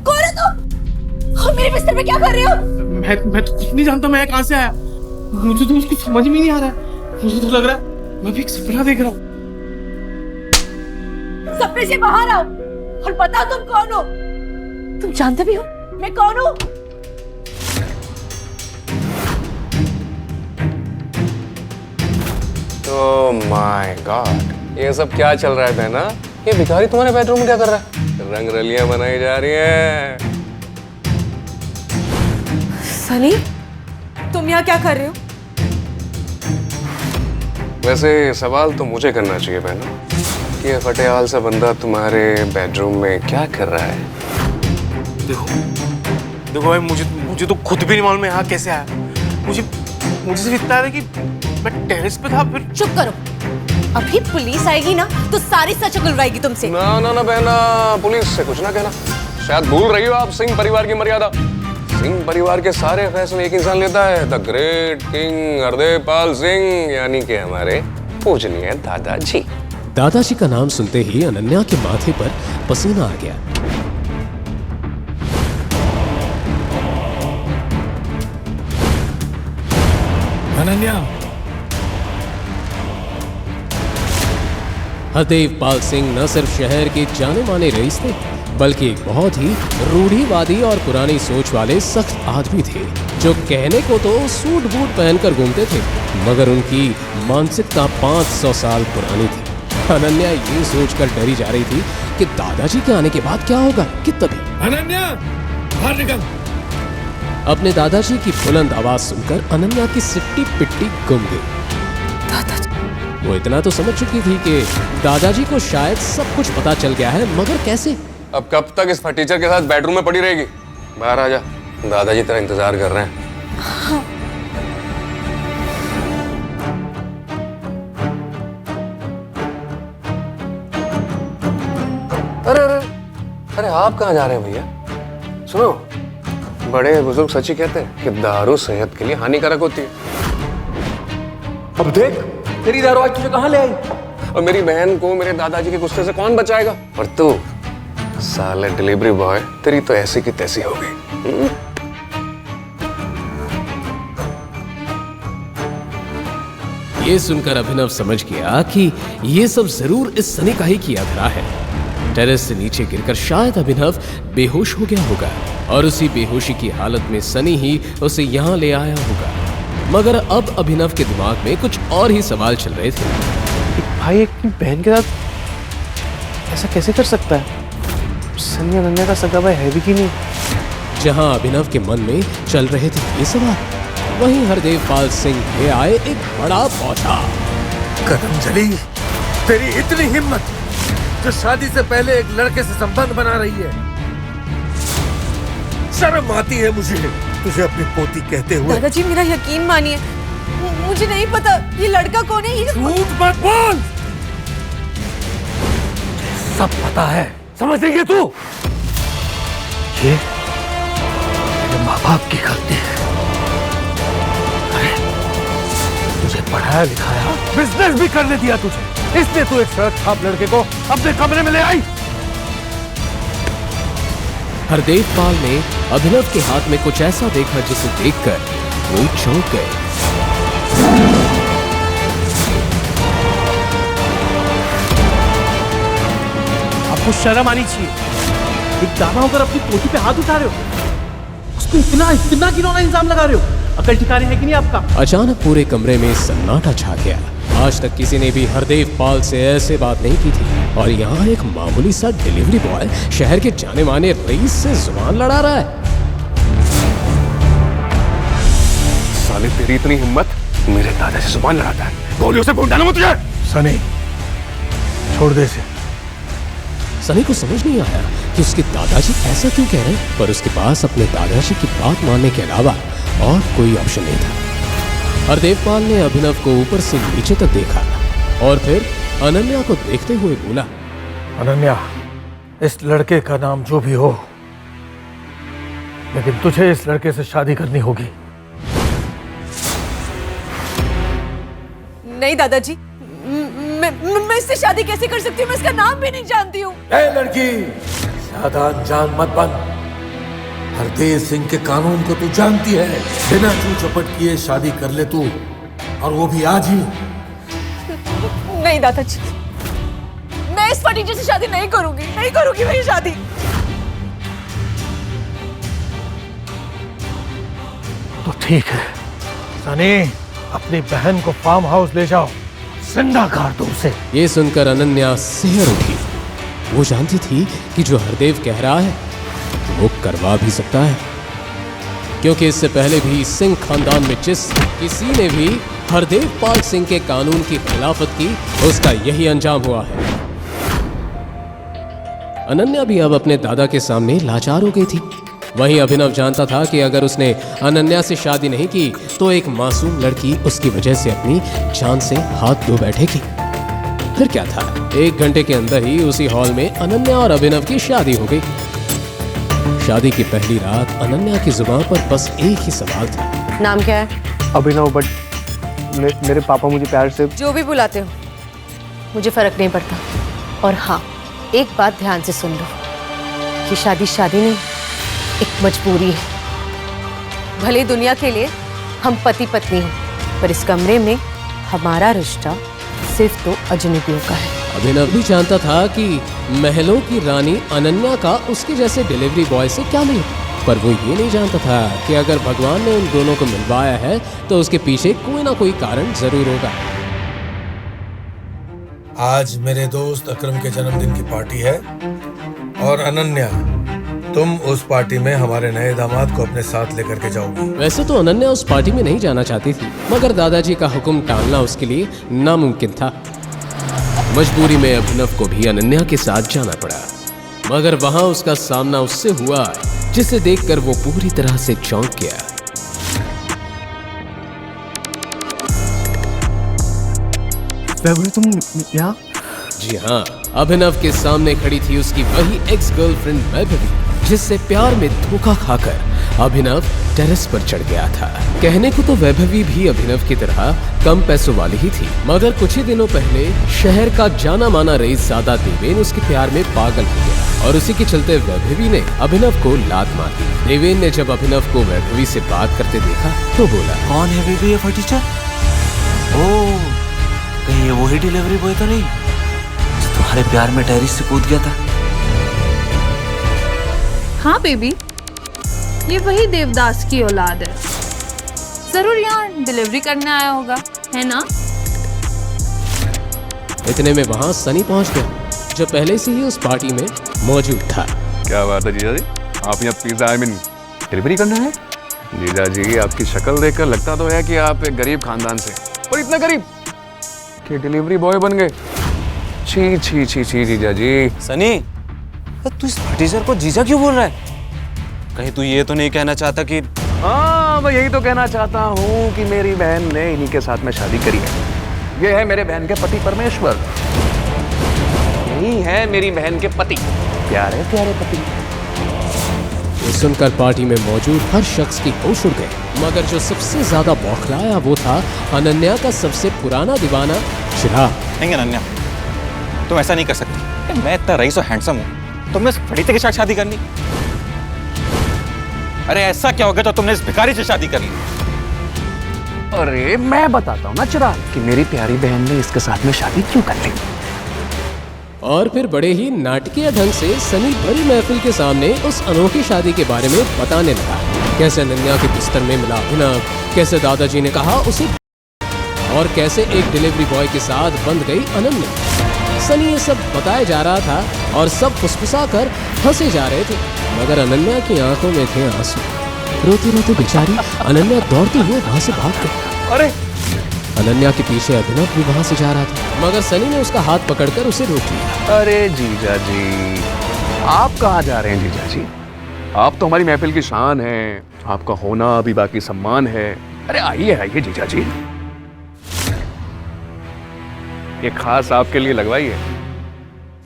कौन है तुम? और मेरे बिस्तर पे क्या कर रहे हो? मैं तो कुछ नहीं जानता। मैं कहां से आया? मुझे तो उसकी समझ में नहीं आ रहा है। मुझे तो लग रहा है मैं भी एक सपना देख रहा हूँ। सपने से बाहर आओ और बताओ तुम कौन हो? तुम जानते भी हो मैं कौन हूँ? ओह माय गॉड, ये सब क्या चल रहा है बहना? ये भिखारी तुम्हारे बेडरूम में क्या कर रहा है? रंग रलियां बनाई जा रही हैं। सनी, तुम यहाँ क्या कर रहे हो? वैसे सवाल तो मुझे करना चाहिए बहना कि ये फटेहाल सा बंदा तुम्हारे बेडरूम में क्या कर रहा है? देखो भाई, मुझे तो खुद भी नहीं मालूम यहाँ कैसे आया। मुझे सिर्फ इतना है कि मैं टेरेस पे था, फिर। चुप करो, अभी पुलिस आएगी ना तो सारी सच उगलवाएगी तुमसे। ना बहना, पुलिस से कुछ ना कहना। शायद भूल रही हो आप सिंह परिवार की मर्यादा। सिंह परिवार के सारे फैसले एक इंसान लेता है, the great king Hardev Pal Singh, यानी कि हमारे पूजनीय दादाजी। दादाजी का नाम सुनते ही अनन्या के माथे पर पसीना आ गया। अनन्या, हरदेव पाल सिंह न सिर्फ शहर के जाने माने रईस थे, बल्कि एक बहुत ही रूढ़िवादी और पुरानी सोच वाले सख्त आदमी थे, जो कहने को तो सूट बूट पहनकर घूमते थे, मगर उनकी मानसिकता 500 साल पुरानी थी। अनन्या ये सोचकर डरी जा रही थी कि दादाजी के आने के बाद क्या होगा कि तभी अनन्या, बाहर निकल। अपने दादाजी की बुलंद आवाज सुनकर अनन्या की सिट्टी पिट्टी गुम गई। वो इतना तो समझ चुकी थी कि दादाजी को शायद सब कुछ पता चल गया है, मगर कैसे? अब कब तक इस फटीचर के साथ बेडरूम में पड़ी रहेगी? बाहर आ जा, दादाजी तेरा इंतजार कर रहे हैं। अरे आप कहाँ जा रहे हैं भैया? सुनो, बड़े बुजुर्ग सच ही कहते हैं कि दारू सेहत के लिए हानिकारक होती है। अब देख, तेरी दारू आज तुझे कहाँ ले आई? और मेरी बहन को मेरे दादाजी के गुस्से से कौन बचाएगा? और तू साले डिलीवरी बॉय, तेरी तो ऐसी की तैसी हो गई। ये सुनकर अभिनव समझ गया कि ये सब जरूर इस सनी का ही किया धरा है। टेरेस से नीचे गिरकर शायद अभिनव बेहोश हो गया होगा और उसी बेहोशी की हालत में सनी ही उसे यहाँ ले आया होगा। मगर अब अभिनव के दिमाग में कुछ और ही सवाल चल रहे थे। भाई एक बहन के साथ ऐसा कैसे कर सकता है? सनी अनन्या का सगा भाई है भी कि नहीं? जहां अभिनव के मन में चल रहे थे ये सवाल, वहीं हरदेव पाल सिंह ले आए एक बड़ा पौधा। कदमजली, तेरी इतनी हिम्मत जो शादी से पहले एक लड़के से संबंध बना रही है। शर्म आती है मुझे तुझे अपनी पोती कहते हुए। दादाजी मेरा यकीन मानिए, मुझे नहीं पता ये लड़का कौन है। ये झूठ मत बोल, सब पता है, समझ रही है तू? ये मेरे माँ बाप की गलती है। अरे तुझे पढ़ाया लिखाया, बिजनेस भी करने दिया तुझे, इसलिए तू एक सड़क छाप लड़के को अपने कमरे में ले आई। हरदेव पाल ने अभिनव के हाथ में कुछ ऐसा देखा जिसे देखकर वो चौंक गए। आपको शर्म आनी चाहिए, एक दादा होकर अपनी पोती पे हाथ उठा रहे हो, उसको इतना घिनौना इल्जाम लगा रहे हो। अकल ठिकाने है कि नहीं आपका? अचानक पूरे कमरे में सन्नाटा छा गया। आज तक किसी ने भी हरदेव पाल से ऐसे बात नहीं की थी, और यहाँ एक मामूली सा डिलीवरी बॉय शहर के जाने माने रईस से जुबान लड़ा रहा है। साले तेरी इतनी हिम्मत, मेरे दादा से जुबान लड़ाता है? गोलियों से भून डालूंगा तुझे। सनी, छोड़ दे इसे। सनी को समझ नहीं आया कि उसके दादाजी ऐसा क्यों कह रहे हैं, पर उसके पास अपने दादाजी की बात मानने के अलावा और कोई ऑप्शन नहीं था। हरदेव पाल ने अभिनव को ऊपर से नीचे तक देखा और फिर अनन्या को देखते हुए बोला, अनन्या, इस लड़के का नाम जो भी हो, लेकिन तुझे इस लड़के से शादी करनी होगी। नहीं दादाजी, मैं इससे शादी कैसे कर सकती हूँ? मैं इसका नाम भी नहीं जानती हूँ। ए लड़की, ज्यादा अनजान मत बन। हरदेव सिंह के कानून को तू जानती है। बिना चू चपट किए शादी कर ले तू, और वो भी आज ही। नहीं दादाजी, मैं इस फटीचर से शादी नहीं करूंगी मैं ये शादी। तो ठीक है सनी, अपनी बहन को फार्म हाउस ले जाओ, जिंदा गाड़ दो उसे। ये सुनकर अनन्या सिहर उठी वो जानती थी कि जो हरदेव कह रहा है वो करवा भी सकता है, क्योंकि इससे पहले भी सिंह खानदान में जिस किसी ने भी हरदेव पाल सिंह के कानून की खिलाफत की, उसका यही अंजाम हुआ है। अनन्या भी अब अपने दादा के सामने लाचार हो गई थी। वहीं अभिनव जानता था कि अगर उसने अनन्या से शादी नहीं की तो एक मासूम लड़की उसकी वजह से अपनी जान से हाथ धो बैठेगी। फिर क्या था, 1 घंटे के अंदर ही उसी हॉल में अनन्या और अभिनव की शादी हो गई। शादी की पहली रात अनन्या की जुबान पर बस एक ही सवाल था। नाम क्या है? अभिनव, बट मेरे पापा मुझे प्यार से जो भी बुलाते हो मुझे फर्क नहीं पड़ता। और हाँ, एक बात ध्यान से सुन लो, कि शादी शादी नहीं, एक मजबूरी है। भले दुनिया के लिए हम पति पत्नी हो, पर इस कमरे में हमारा रिश्ता सिर्फ 2 अजनबियों का है। अभिनव भी जानता था कि महलों की रानी अनन्या का उसके जैसे डिलीवरी बॉय से क्या मिले, पर वो ये नहीं जानता था कि अगर भगवान ने उन दोनों को मिलवाया है तो उसके पीछे कोई ना कोई कारण जरूर होगा। आज मेरे दोस्त अकरम के जन्मदिन की पार्टी है और अनन्या, तुम उस पार्टी में हमारे नए दामाद को अपने साथ लेकर के जाओगी। वैसे तो अनन्या उस पार्टी में नहीं जाना चाहती थी, मगर दादाजी का हुक्म टालना उसके लिए नामुमकिन था। मजबूरी में अभिनव को भी अनन्या के साथ जाना पड़ा, मगर वहां उसका सामना उससे हुआ जिसे देखकर वो पूरी तरह से चौंक गया। तुम यहाँ? जी हाँ, अभिनव के सामने खड़ी थी उसकी वही एक्स गर्लफ्रेंड वैभवी, जिससे प्यार में धोखा खाकर अभिनव टेरेस पर चढ़ गया था। कहने को तो वैभवी भी अभिनव की तरह कम पैसों वाली ही थी, मगर कुछ ही दिनों पहले शहर का जाना माना रईसज़ादा देवेन उसके प्यार में पागल हो गया और उसी के चलते वैभवी ने अभिनव को लात मार दी। देवेन ने जब अभिनव को वैभवी से बात करते देखा तो बोला, कौन है बेबी ये फटीचर? ओह, कहीं ये वही डिलीवरी बॉय तो नहीं जो तुम्हारे प्यार में टेरेस से कूद गया था? हाँ बेबी, ये वही देवदास की औलाद है। जरूर यहाँ डिलीवरी करने आया होगा, है ना? इतने में वहां सनी पहुंच गया, जो पहले से ही उस पार्टी में मौजूद था। क्या बात है जीजा जी, आप यहाँ पिज्जा डिलीवरी करना है? जीजा जी, आपकी शक्ल देखकर लगता तो है कि आप एक गरीब खानदान से, और इतना गरीब कि डिलीवरी बॉय बन गए। छी छी छी छी जीजा जी। सनी, तू इस फटीचर को जीजा क्यों बोल रहा है? कहीं तू ये तो नहीं कहना चाहता कि... हाँ, मैं यही तो कहना चाहता हूँ कि मेरी बहन ने इन्हीं के साथ में शादी करी है। ये है मेरे बहन के पति परमेश्वर, यही है मेरी बहन के पति, प्यारे प्यारे पति। ये सुनकर पार्टी में मौजूद हर शख्स की होश उड़ गए, मगर जो सबसे ज्यादा बौखलाया वो था अनन्या का सबसे पुराना दीवाना चिराग। नहीं अनन्या, तुम ऐसा नहीं कर सकती। मैं इतना रईस और हैंडसम हूँ, तुमने इस फटीचे के साथ शादी करनी? अरे ऐसा क्या हो गया तो तुमने इस भिखारी से शादी कर ली? अरे मैं बताता हूँ ना चिराग कि मेरी प्यारी बहन ने इसके साथ में शादी क्यों कर ली। और फिर बड़े ही नाटकीय ढंग से सनी बड़ी महफिल के सामने उस अनोखी शादी के बारे में बताने लगा। कैसे अनन्या के बिस्तर में मिला अभिनव, कैसे दादाजी ने कहा उसे, और कैसे एक डिलीवरी बॉय के साथ बंध गई अनन्या। सनी ये सब बताया जा रहा था और सब फुसफुसा कर हंसे जा रहे थे, मगर अनन्या की आंखों में थे आंसू। रोती रोती बेचारी अनन्या दौड़ते हुए वहां से भाग गई। अरे अनन्या के पीछे अभिनव भी वहां से जा रहा था, मगर सनी ने उसका हाथ पकड़कर उसे रोक लिया। अरे जीजा जी, आप कहाँ जा रहे हैं जीजा जी? आप तो हमारी महफिल की शान हैं, आपका होना भी बाकी सम्मान है। अरे आइए आइए जीजा जी, ये खास आपके लिए लगवाई है।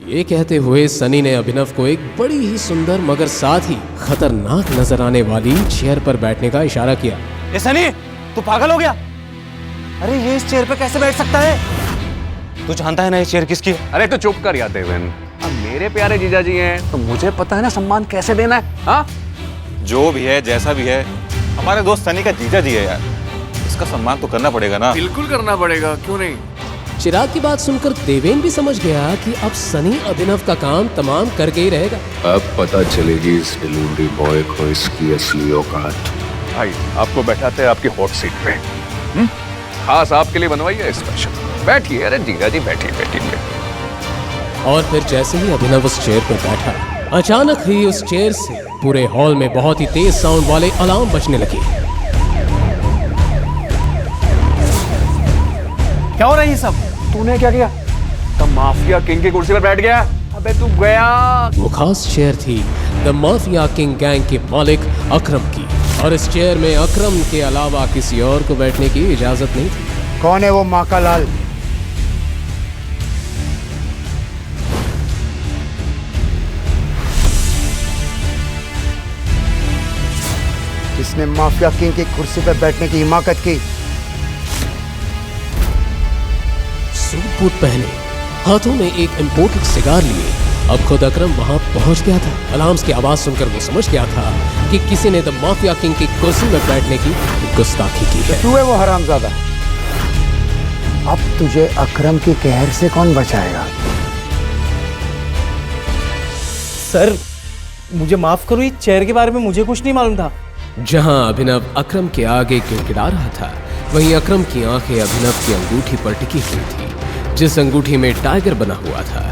ये कहते हुए सनी ने अभिनव को एक बड़ी ही सुंदर मगर साथ ही खतरनाक नजर आने वाली चेयर पर बैठने का इशारा किया। ए सनी, तू पागल हो गया? अरे ये इस चेयर पे कैसे बैठ सकता है? तू जानता है ना ये चेयर किसकी है? अरे तो चुप कर यार देवेन, अब मेरे प्यारे जीजा जी हैं तो मुझे पता है ना सम्मान कैसे देना है। हाँ, जो भी है जैसा भी है, हमारे दोस्त सनी का जीजा जी है यार, इसका सम्मान तो करना पड़ेगा ना। बिल्कुल करना पड़ेगा, क्यों नहीं। चिराग की बात सुनकर देवेन भी समझ गया कि अब सनी अभिनव का काम तमाम करके ही रहेगा। अब पता चलेगी इस डिलीवरी बॉय को इसकी असली औकात। भाई आपको बैठाते हैं आपकी हॉट सीट पे, खास आपके लिए बनवाई है स्पेशल। बैठिए, अरे जीजा जी बैठिए बैठिए। और फिर जैसे ही अभिनव उस चेयर पर बैठा, अचानक ही उस चेयर से पूरे हॉल में बहुत ही तेज साउंड वाले अलार्म बजने लगे। क्या हो रहा है ये सब? तूने क्या किया? द माफिया किंग की कुर्सी पर बैठ गया। अबे तू गया। वो खास चेयर थी द माफिया किंग गैंग के मालिक अकरम की, और इस चेयर में अकरम के अलावा किसी और को बैठने की इजाजत नहीं थी। कौन है वो माका लाल? जिसने माफिया किंग की कुर्सी पर बैठने की हिमाकत की? सूट बूट पहने, हाथों में एक इम्पोर्टेड सिगार लिए, अब खुद अकरम वहां पहुंच गया था। अलार्म्स की आवाज सुनकर वो समझ गया था कि किसी ने द माफिया किंग की कुर्सी में बैठने की गुस्ताखी की है। तू है वो हरामजादा। अब तुझे अकरम की कहर से कौन बचाएगा? सर मुझे माफ करो, इस चेयर के बारे में मुझे कुछ नहीं मालूम था। जहां अभिनव अकरम के आगे गिड़गिड़ा रहा था, वहीं अकरम की आंखें अभिनव की अंगूठी पर टिकी हुई थी, जिस अंगूठी में टाइगर बना हुआ था।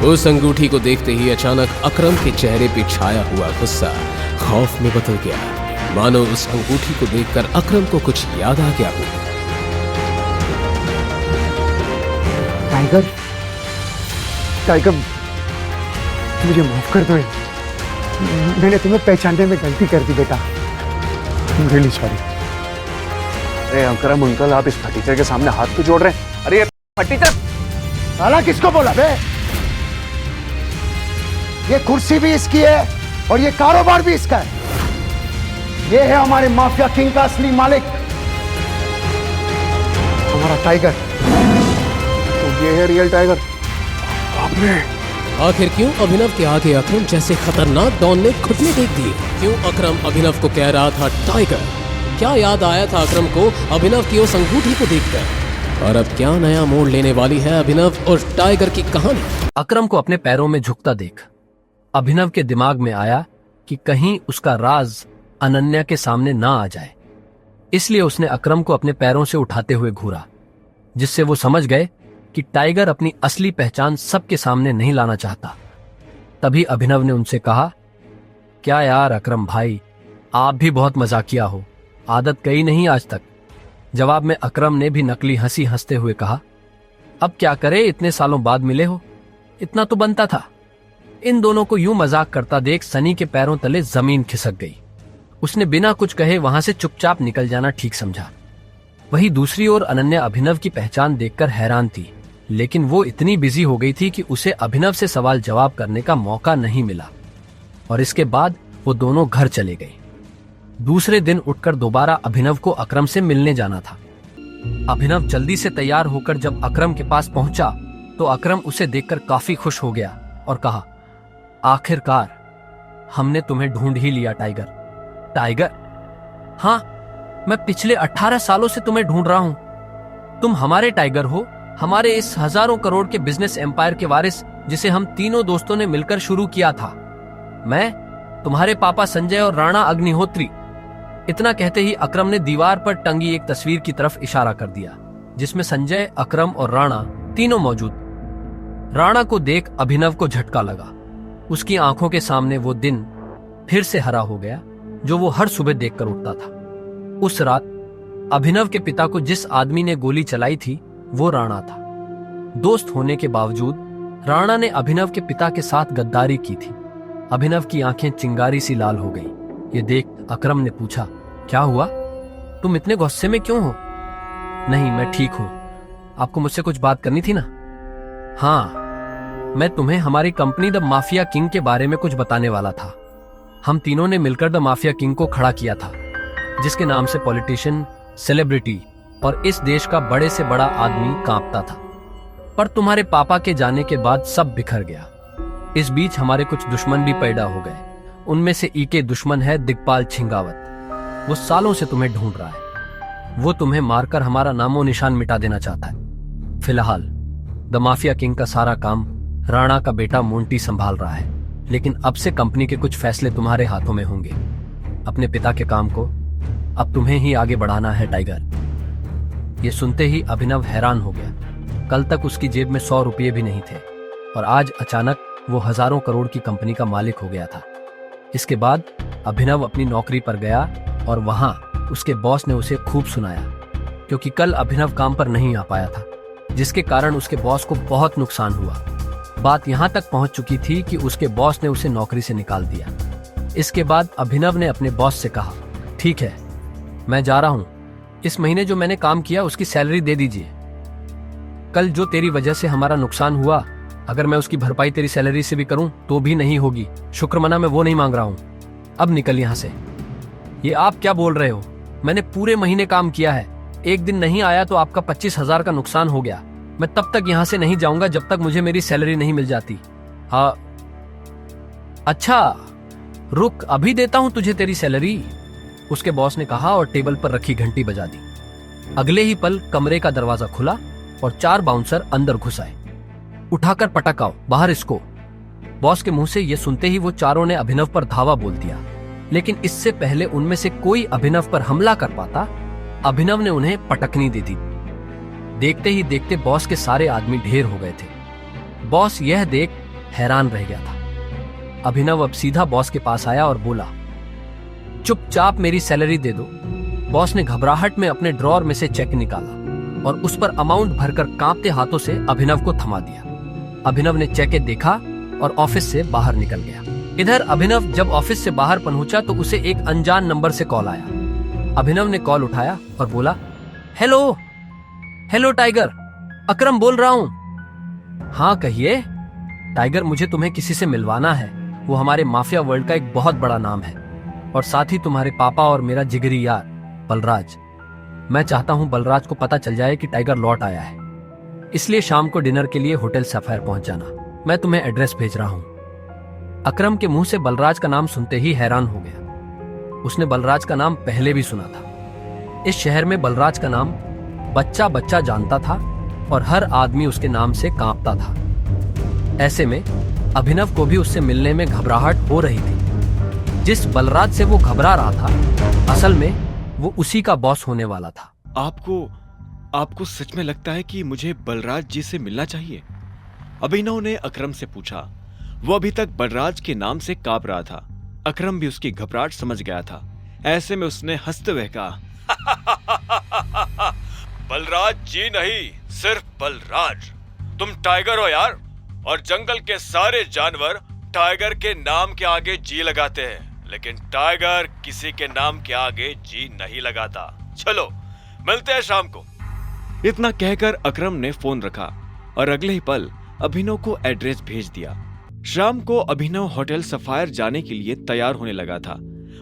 उस अंगूठी को देखते ही अचानक अकरम के चेहरे पे छाया हुआ गुस्सा खौफ में बदल गया, मानो उस अंगूठी को देखकर अकरम को कुछ याद आ गया हो। टाइगर, टाइगर, मुझे माफ कर दो। मैंने तुम्हें पहचानने में गलती कर दी बेटा। Really sorry. अरे अकरम अंकल, आप इस फटीचर के सामने हाथ क्यों जोड़ रहे हैं? अरे फटीचर! साला किसको बोला बे? ये कुर्सी भी इसकी है और ये कारोबार भी इसका है। ये है हमारे माफिया किंग का असली मालिक, हमारा टाइगर। तो ये है रियल टाइगर। आपने आखिर क्यों अभिनव के आगे अकरम जैसे खतरनाक डॉन ने घुटने टेक दिए? क्यों अकरम अभिनव को कह रहा था टाइगर? क्या याद आया था अकरम को अभिनव की उस अंगूठी को देखकर? और अब क्या नया मोड़ लेने वाली है अभिनव और टाइगर की कहानी? अकरम को अपने पैरों में झुकता देख अभिनव के दिमाग में आया कि कहीं उसका राज अनन्या के सामने ना आ जाए, इसलिए उसने अकरम को अपने पैरों से उठाते हुए घूरा, जिससे वो समझ गए कि टाइगर अपनी असली पहचान सबके सामने नहीं लाना चाहता। तभी अभिनव ने उनसे कहा, क्या यार अकरम भाई, आप भी बहुत मजाकिया हो, आदत गई नहीं आज तक। जवाब में अकरम ने भी नकली हंसी हंसते हुए कहा, अब क्या करे, इतने सालों बाद मिले हो, इतना तो बनता था। इन दोनों को यूं मजाक करता देख सनी के पैरों तले जमीन खिसक गई। उसने बिना कुछ कहे वहां से चुपचाप निकल जाना ठीक समझा। वहीं दूसरी ओर अनन्या अभिनव की पहचान देखकर हैरान थी, लेकिन वो इतनी बिजी हो गई थी कि उसे अभिनव से सवाल जवाब करने का मौका नहीं मिला, और इसके बाद वो दोनों घर चले गए। दूसरे दिन उठकर दोबारा अभिनव को अकरम से मिलने जाना था। अभिनव जल्दी से तैयार होकर जब अकरम के पास पहुंचा तो अकरम उसे देखकर काफी खुश हो गया और कहा, आखिरकार हमने तुम्हें ढूंढ ही लिया टाइगर। टाइगर? हाँ, मैं पिछले 18 सालों से तुम्हें ढूंढ रहा हूं। तुम हमारे टाइगर हो, हमारे इस हजारों करोड़ के बिजनेस एम्पायर के वारिस, जिसे हम तीनों दोस्तों ने मिलकर शुरू किया था। मैं, तुम्हारे पापा संजय और राणा अग्निहोत्री। इतना कहते ही अकरम ने दीवार पर टंगी एक तस्वीर की तरफ इशारा कर दिया, जिसमें संजय, अकरम और राणा तीनों मौजूद। राणा को देख अभिनव को झटका लगा। उसकी आंखों के सामने वो दिन फिर से हरा हो गया जो वो हर सुबह देखकर उठता था। उस रात अभिनव के पिता को जिस आदमी ने गोली चलाई थी वो राणा था। दोस्त होने के बावजूद राणा ने अभिनव के पिता के साथ गद्दारी की थी। अभिनव की आंखें चिंगारी सी लाल हो गई। ये देख अकरम ने पूछा, क्या हुआ? तुम इतने गुस्से में क्यों हो? नहीं, मैं ठीक हूं। आपको मुझसे कुछ बात करनी थी ना? हाँ, मैं तुम्हें हमारी कंपनी द माफिया किंग के बारे में कुछ बताने वाला था। हम तीनों ने मिलकर द माफिया किंग को खड़ा किया था, जिसके नाम से पॉलिटिशियन, सेलिब्रिटी और इस देश का बड़े से बड़ा आदमी कांपता था। पर तुम्हारे पापा के जाने के बाद सब बिखर गया। इस बीच हमारे कुछ दुश्मन भी पैदा हो गए। उनमें से एक दुश्मन है दिग्पाल छिंगावत। वो सालों से तुम्हें ढूंढ रहा है। वो तुम्हें मारकर हमारा नामो निशान मिटा देना चाहता है। फिलहाल द माफिया किंग का सारा काम राणा का बेटा मोंटी संभाल रहा है, लेकिन अब से कंपनी के कुछ फैसले तुम्हारे हाथों में होंगे। अपने पिता के काम को अब तुम्हें ही आगे बढ़ाना है टाइगर। ये सुनते ही अभिनव हैरान हो गया। कल तक उसकी जेब में 100 रुपये भी नहीं थे, और आज अचानक वो हजारों करोड़ की कंपनी का मालिक हो गया था। इसके बाद अभिनव अपनी नौकरी पर गया और वहां उसके बॉस ने उसे खूब सुनाया, क्योंकि कल अभिनव काम पर नहीं आ पाया था, जिसके कारण उसके बॉस को बहुत नुकसान हुआ। बात यहां तक पहुंच चुकी थी कि उसके बॉस ने उसे नौकरी से निकाल दिया। इसके बाद अभिनव ने अपने बॉस से कहा, ठीक है, मैं जा रहा हूं, इस महीने जो मैंने काम किया उसकी सैलरी दे दीजिए। कल जो तेरी वजह से हमारा नुकसान हुआ, अगर मैं उसकी भरपाई तेरी सैलरी से भी करूं तो भी नहीं होगी। शुक्रमना मैं वो नहीं मांग रहा हूं, अब निकल यहां से। ये आप क्या बोल रहे हो? मैंने पूरे महीने काम किया है, एक दिन नहीं आया तो आपका 25,000 का नुकसान हो गया। मैं तब तक यहां से नहीं जाऊंगा जब तक मुझे मेरी सैलरी नहीं मिल जाती। हाँ, अच्छा रुक, अभी देता हूं तुझे तेरी सैलरी, उसके बॉस ने कहा और टेबल पर रखी घंटी बजा दी। अगले ही पल कमरे का दरवाजा खुला और 4 बाउंसर अंदर घुस आए। उठाकर पटक आओ, बाहर इसको। बॉस के मुंह से यह सुनते ही वो चारों ने अभिनव पर धावा बोल दिया, लेकिन इससे पहले उनमें से कोई अभिनव पर हमला कर पाता, अभिनव ने उन्हें पटकनी दे दी। देखते ही देखते बॉस के सारे आदमी ढेर हो गए थे। बॉस यह देख हैरान रह गया था। अभिनव अब सीधा बॉस के पास आया और बोला, चुपचाप मेरी सैलरी दे दो। बॉस ने घबराहट में अपने ड्रॉर में से चेक निकाला और उस पर अमाउंट भरकर कांपते हाथों से अभिनव को थमा दिया। अभिनव ने चेक देखा और ऑफिस से बाहर निकल गया। इधर अभिनव जब ऑफिस से बाहर पहुंचा तो उसे एक अनजान नंबर से कॉल आया। अभिनव ने कॉल उठाया और बोला, हेलो हेलो टाइगर, अकरम बोल रहा हूं। हाँ कहिए। टाइगर, मुझे तुम्हें किसी से मिलवाना है, वो हमारे माफिया वर्ल्ड का एक बहुत बड़ा नाम है और साथ ही तुम्हारे पापा और मेरा जिगरी यार बलराज। मैं चाहता हूं बलराज को पता चल जाए कि टाइगर लौट आया है, इसलिए शाम को डिनर के लिए होटल सफायर पहुंच जाना। मैं तुम्हें एड्रेस भेज रहा हूं। अकरम के मुंह से बलराज का नाम सुनते ही हैरान हो गया। उसने बलराज का नाम पहले भी सुना था। इस शहर में बलराज का नाम बच्चा बच्चा जानता था और हर आदमी उसके नाम से कांपता था। ऐसे में अभिनव को भी उससे मिलने में घबराहट हो रही थी। जिस बलराज से वो घबरा रहा था, असल में वो उसी का बॉस होने वाला था। आपको सच में लगता है कि मुझे बलराज जी से मिलना चाहिए? अभिनव ने अकरम से पूछा। वो अभी तक बलराज के नाम से कांप रहा था। अकरम भी उसकी घबराहट समझ गया था। ऐसे में उसने हंसते हुए कहा, बलराज जी नहीं, सिर्फ बलराज। तुम टाइगर हो यार, और जंगल के सारे जानवर टाइगर के नाम के आगे जी लगाते हैं, लेकिन टाइगर किसी के नाम के आगे जी नहीं लगाता। चलो मिलते हैं शाम को। इतना कहकर अकरम ने फोन रखा और अगले ही पल अभिनव को एड्रेस भेज दिया। शाम को अभिनव होटल सफायर जाने के लिए तैयार होने लगा था।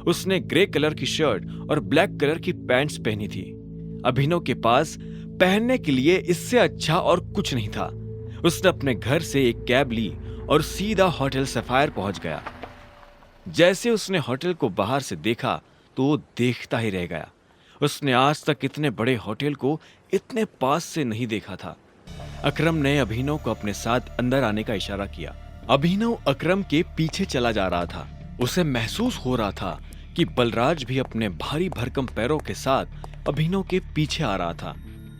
उसने ग्रे कलर की शर्ट और ब्लैक कलर की पैंट्स पहनी थी। अभिनव के पास पहनने के लिए इससे अच्छा और कुछ नहीं था। उसने अपने घर से एक कैब ली और सीधा होटल सफायर पहुंच गया। जैसे उसने होटल को बाहर से देखा तो वो देखता ही रह गया। उसने आज तक इतने बड़े होटल को इतने पास से नहीं देखा था। अकरम ने अभिनव को अपने साथ अंदर आने का इशारा किया। अभिनव अकरम के पीछे चला जा रहा था। उसे महसूस हो रहा था कि बलराज भी अपने भारी भरकम पैरों के साथ अभिनव के पीछे आ रहा था।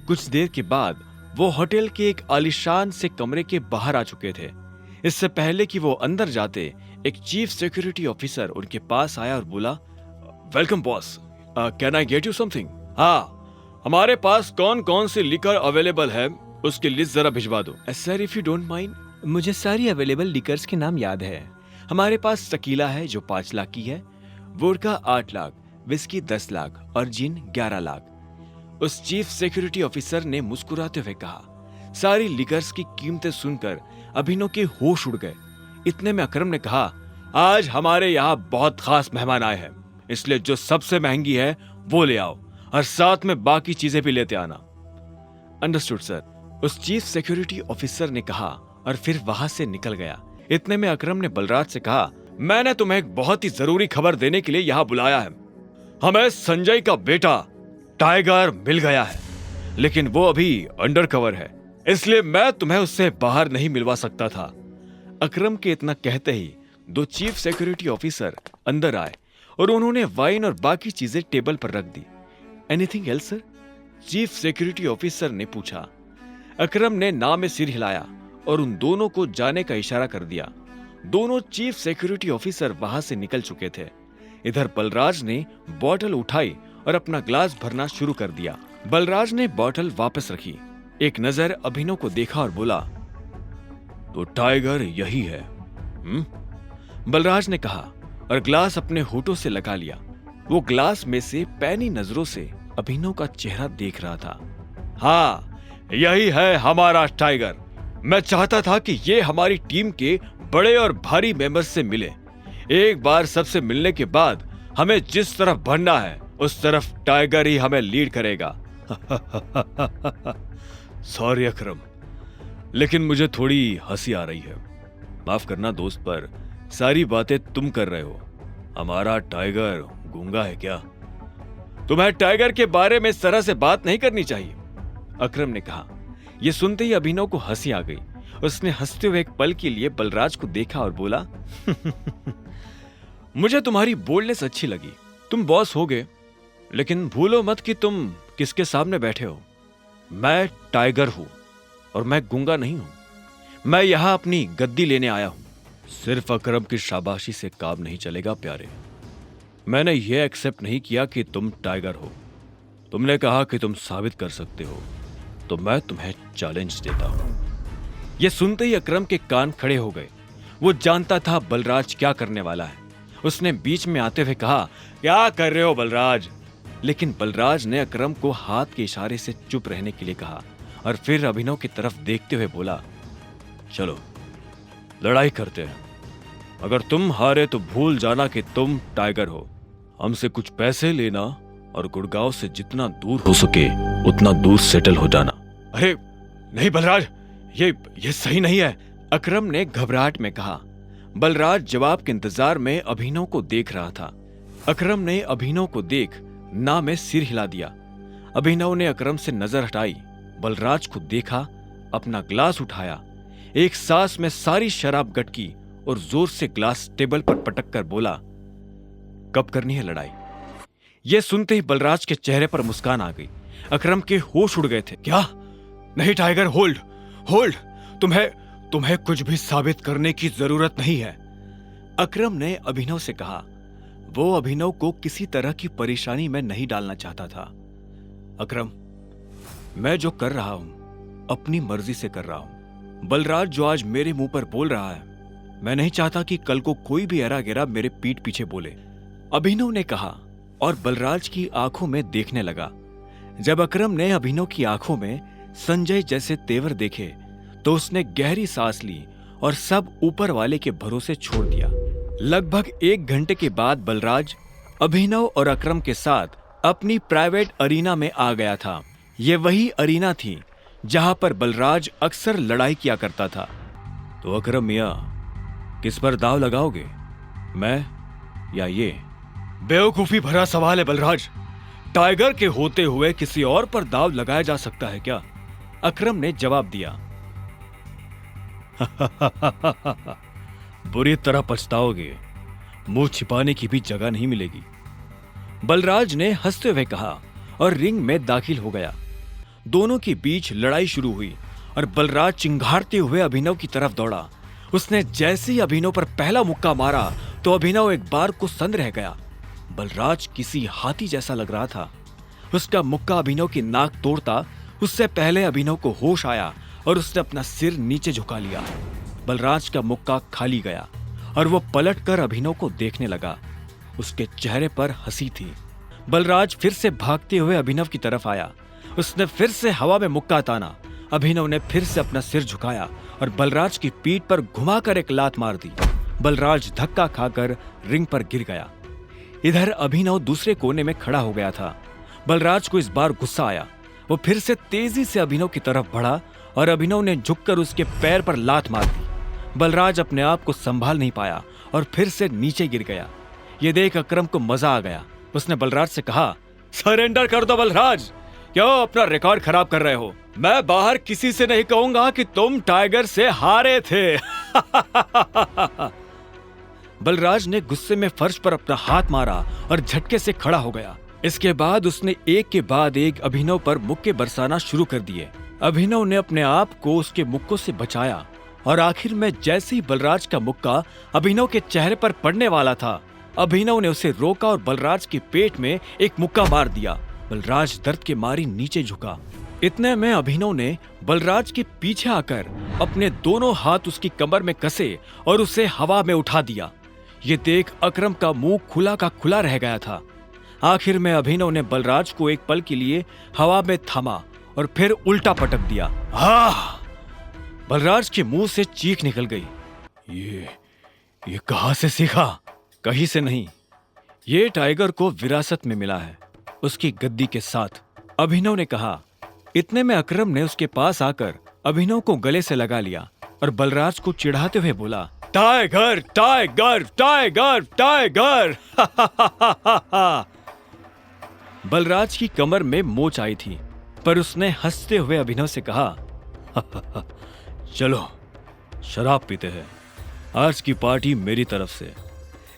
कुछ देर के बाद वो होटल के एक आलीशान से कमरे के बाहर आ चुके थे। इससे पहले कि वो अंदर जाते, एक चीफ सिक्योरिटी ऑफिसर उनके पास आया और बोला, welcome boss, can I get you something? हाँ, हमारे पास कौन कौन सी लिकर अवेलेबल है उसकी लिस्ट जरा भिजवा दो। Sir if you don't mind, मुझे सारी अवेलेबल लिकर्स के नाम याद है। हमारे पास टकीला है जो 5 लाख की है, वोडका 8 लाख, विस्की 10 लाख और जिन 11 लाख। उस चीफ सिक्योरिटी ऑफिसर ने मुस्कुराते हुए कहा। सारी लिकर्स की कीमतें सुनकर अभिनव के होश उड़ गए। इतने में अकरम ने कहा, आज हमारे यहाँ बहुत खास मेहमान आए हैं, इसलिए जो सबसे महंगी है वो ले आओ और साथ में बाकी चीजें भी लेते आना। अंडरस्टूड सर, उस चीफ सिक्योरिटी ऑफिसर ने कहा और फिर वहां से निकल गया। इतने में अकरम ने बलराज से कहा, मैंने तुम्हें एक बहुत ही जरूरी खबर देने के लिए यहाँ बुलाया है। हमें संजय का बेटा टाइगर मिल गया है, लेकिन वो अभी अंडरकवर है, इसलिए मैं तुम्हें उससे बाहर नहीं मिलवा सकता था। अकरम के इतना कहते ही 2 चीफ सिक्योरिटी ऑफिसर अंदर आए और उन्होंने वाइन और बाकी चीजें टेबल पर रख दी। Anything else sir? Chief security officer ने पूछा। अकरम ने ना में सिर हिलाया और उन दोनों को जाने का इशारा कर दिया। दोनों चीफ सिक्योरिटी ऑफिसर वहां से निकल चुके थे। इधर बलराज ने बॉटल उठाई और अपना ग्लास भरना शुरू कर दिया। बलराज ने बॉटल वापस रखी, एक नजर अभिनव को देखा और बोला, तो टाइगर यही है। बलराज ने कहा और ग्लास अपने होठों से लगा लिया। वो ग्लास में से पैनी नजरों से अभिनव का चेहरा देख रहा था। हाँ, यही है हमारा टाइगर। मैं चाहता था कि ये हमारी टीम के बड़े और भारी मेंबर्स से मिले। एक बार सबसे मिलने के बाद हमें जिस तरफ बढ़ना है उस तरफ टाइगर ही हमें लीड करेगा। सॉरी अकरम, लेकिन मुझे थोड़ी हंसी आ रही है। माफ करना दोस्त, पर सारी बातें तुम कर रहे हो। हमारा टाइगर गूंगा है क्या? तुम्हें टाइगर के बारे में इस तरह से बात नहीं करनी चाहिए, अकरम ने कहा। यह सुनते ही अभिनव को हंसी आ गई। उसने हंसते हुए एक पल के लिए बलराज को देखा और बोला, मुझे तुम्हारी बोल्डनेस अच्छी लगी। तुम बॉस होगे, लेकिन भूलो मत कि तुम किसके सामने बैठे हो। मैं टाइगर हूं और मैं गूंगा नहीं हूं। मैं यहां अपनी गद्दी लेने आया हूं। सिर्फ अकरम की शाबाशी से काम नहीं चलेगा प्यारे। मैंने यह एक्सेप्ट नहीं किया कि तुम टाइगर हो। तुमने कहा कि तुम साबित कर सकते हो, तो मैं तुम्हें चैलेंज देता हूं। यह सुनते ही अकरम के कान खड़े हो गए। वो जानता था बलराज क्या करने वाला है। उसने बीच में आते हुए कहा, क्या कर रहे हो बलराज? लेकिन बलराज ने अकरम को हाथ के इशारे से चुप रहने के लिए कहा और फिर अभिनव की तरफ देखते हुए बोला, चलो लड़ाई करते हैं। अगर तुम हारे तो भूल जाना कि तुम टाइगर हो। हमसे कुछ पैसे लेना और गुड़गांव से जितना दूर हो सके उतना दूर सेटल हो जाना। अरे नहीं बलराज, ये सही नहीं है, अकरम ने घबराहट में कहा। बलराज जवाब के इंतजार में अभिनव को देख रहा था। अकरम ने अभिनव को देख ना में सिर हिला दिया। अभिनव ने अकरम से नजर हटाई, बलराज को देखा, अपना ग्लास उठाया, एक सांस में सारी शराब गटकी और जोर से ग्लास टेबल पर पटक कर बोला, कब करनी है लड़ाई? यह सुनते ही बलराज के चेहरे पर मुस्कान आ गई। अकरम के होश उड़ गए थे। क्या? नहीं टाइगर, होल्ड होल्ड, तुम्हें कुछ भी साबित करने की जरूरत नहीं है, अकरम ने अभिनव से कहा। वो अभिनव को किसी तरह की परेशानी में नहीं डालना चाहता था। अकरम, मैं जो कर रहा हूं अपनी मर्जी से कर रहा हूं। बलराज जो आज मेरे मुंह पर बोल रहा है, मैं नहीं चाहता कि कल को कोई भी एरा गेरा मेरे पीठ पीछे बोले, अभिनव ने कहा और बलराज की आंखों में देखने लगा। जब अकरम ने अभिनव की आंखों में संजय जैसे तेवर देखे तो उसने गहरी सांस ली और सब ऊपर वाले के भरोसे छोड़ दिया। लगभग 1 घंटे के बाद बलराज अभिनव और अकरम के साथ अपनी प्राइवेट अरीना में आ गया था। यह वही अरीना थी जहां पर बलराज अक्सर लड़ाई किया करता था। तो अकरम मियां, किस पर दाव लगाओगे, मैं या ये? बेवकूफी भरा सवाल है बलराज। टाइगर के होते हुए किसी और पर दाव लगाया जा सकता है क्या? अकरम ने जवाब दिया। बुरी तरह पछताओगे, मुंह छिपाने की भी जगह नहीं मिलेगी, बलराज ने हंसते हुए कहा और रिंग में दाखिल हो गया। दोनों के बीच लड़ाई शुरू हुई और बलराज चिंघाड़ते हुए अभिनव की तरफ दौड़ा। उसने जैसे ही अभिनव पर पहला मुक्का मारा तो अभिनव एक बार को सन्न रह गया। बलराज किसी हाथी जैसा लग रहा था। उसका मुक्का अभिनव की नाक तोड़ता उससे पहले अभिनव को होश आया और उसने अपना सिर नीचे झुका लिया। बलराज का मुक्का खाली गया और वो पलटकर अभिनव को देखने लगा। उसके चेहरे पर हंसी थी। बलराज फिर से भागते हुए अभिनव की तरफ आया। उसने फिर से हवा में मुक्का ताना। अभिनव ने फिर से अपना सिर झुकाया और बलराज की पीठ पर घुमाकर एक लात मार दी। बलराज धक्का खाकर रिंग पर गिर गया। इधर अभिनव दूसरे कोने में खड़ा हो गया था। बलराज को इस बार गुस्सा आया। वो फिर से तेजी से अभिनव की तरफ बढ़ा और अभिनव ने झुककर उसके पैर पर लात मार दी। बलराज अपने आप को संभाल नहीं पाया और फिर से नीचे गिर गया। ये देख अकरम को मजा आ गया। उसने बलराज से कहा, सरेंडर कर दो बलराज, क्यों अपना रिकॉर्ड खराब कर रहे हो? मैं बाहर किसी से नहीं कहूंगा कि तुम टाइगर से हारे थे। बलराज ने गुस्से में फर्श पर अपना हाथ मारा और झटके से खड़ा हो गया। इसके बाद उसने एक के बाद एक अभिनव पर मुक्के बरसाना शुरू कर दिए। अभिनव ने अपने आप को उसके मुक्कों से बचाया और आखिर में जैसे ही बलराज का मुक्का अभिनव के चेहरे पर पड़ने वाला था, अभिनव ने उसे रोका और बलराज के पेट में एक मुक्का मार दिया। बलराज दर्द के मारे नीचे झुका। इतने में अभिनव ने बलराज के पीछे आकर अपने दोनों हाथ उसकी कमर में कसे और उसे हवा में उठा दिया। ये देख अकरम का मुंह खुला का खुला रह गया था। आखिर में अभिनव ने बलराज को एक पल के लिए हवा में थामा और फिर उल्टा पटक दिया। बलराज के मुंह से चीख निकल गई। ये कहां से सीखा? कहीं से नहीं, ये टाइगर को विरासत में मिला है, उसकी गद्दी के साथ, अभिनव ने कहा। इतने में अकरम ने उसके पास आकर अभिनव को गले से लगा लिया और बलराज को चिढ़ाते हुए बोला, tiger tiger tiger tiger. Balraj की कमर में मोच आई थी, पर उसने हंसते हुए अभिनव से कहा, चलो शराब पीते हैं, आज की पार्टी मेरी तरफ से।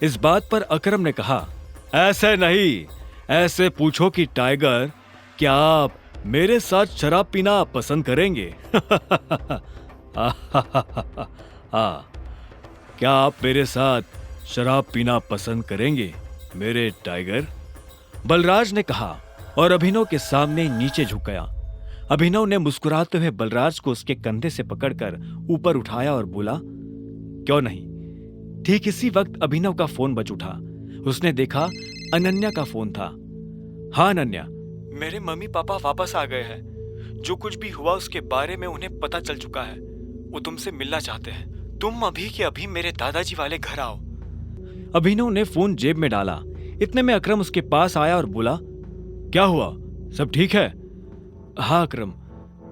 इस बात पर अकरम ने कहा, ऐसे नहीं, ऐसे पूछो कि टाइगर, क्या आप मेरे साथ शराब पीना पसंद करेंगे? क्या आप मेरे साथ शराब पीना पसंद करेंगे मेरे टाइगर? बलराज ने कहा और अभिनव के सामने नीचे झुक गया। अभिनव ने मुस्कुराते हुए बलराज को उसके कंधे से पकड़कर ऊपर उठाया और बोला, क्यों नहीं। ठीक इसी वक्त अभिनव का फोन बज उठा। उसने देखा अनन्या का फोन था। हाँ अनन्या, मेरे मम्मी पापा वापस आ गए हैं। जो कुछ भी हुआ उसके बारे में उन्हें पता चल चुका है। वो तुमसे मिलना चाहते हैं। तुम अभी के अभी मेरे दादाजी वाले घर आओ। अभिनव ने फोन जेब में डाला। इतने में अकरम उसके पास आया और बोला, क्या हुआ, सब ठीक है? हाँ अकरम,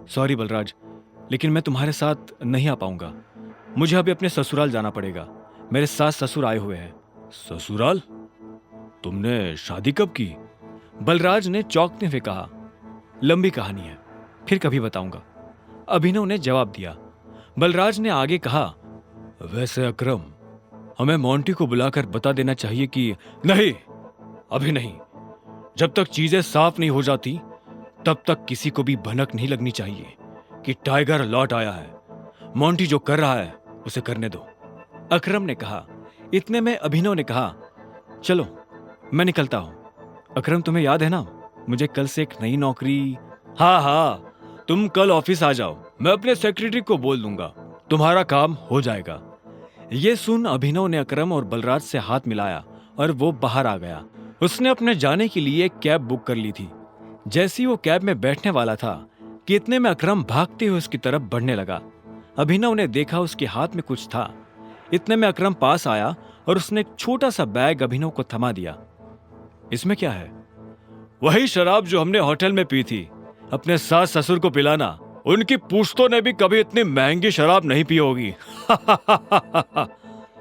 सॉरी बलराज, लेकिन मैं तुम्हारे साथ नहीं आ पाऊंगा। मुझे अभी अपने ससुराल जाना पड़ेगा। मेरे सास ससुर आए हुए हैं। ससुराल? तुमने शादी कब की? बलराज ने चौंकते हुए कहा। लंबी कहानी है, फिर कभी बताऊंगा, अभिनव ने जवाब दिया। बलराज ने आगे कहा, वैसे अकरम, हमें मोंटी को बुलाकर बता देना चाहिए कि नहीं, अभी नहीं। जब तक चीजें साफ नहीं हो जाती तब तक किसी को भी भनक नहीं लगनी चाहिए कि टाइगर लौट आया है। मोंटी जो कर रहा है उसे करने दो, अकरम ने कहा। इतने में अभिनव ने कहा, चलो मैं निकलता हूं। अकरम, तुम्हें याद है ना, मुझे कल से एक नई नौकरी। हाँ, तुम कल ऑफिस आ जाओ, मैं अपने सेक्रेटरी को बोल दूंगा, तुम्हारा काम हो जाएगा। ये सुन अभिनव ने अकरम और बलराज से हाथ मिलाया और वो बाहर आ गया। उसने अपने जाने के लिए एक कैब बुक कर ली थी। जैसे ही वो कैब में बैठने वाला था कि इतने में अकरम भागते हुए उसकी तरफ बढ़ने लगा। अभिनव ने देखा उसके हाथ में कुछ था। इतने में अकरम पास आया और उसने एक छोटा सा बैग अभिनव को थमा दिया। इसमें क्या है? वही शराब जो हमने होटल में पी थी। अपने सास ससुर को पिलाना। उनकी पूछतों ने भी कभी इतनी महंगी शराब नहीं पी होगी।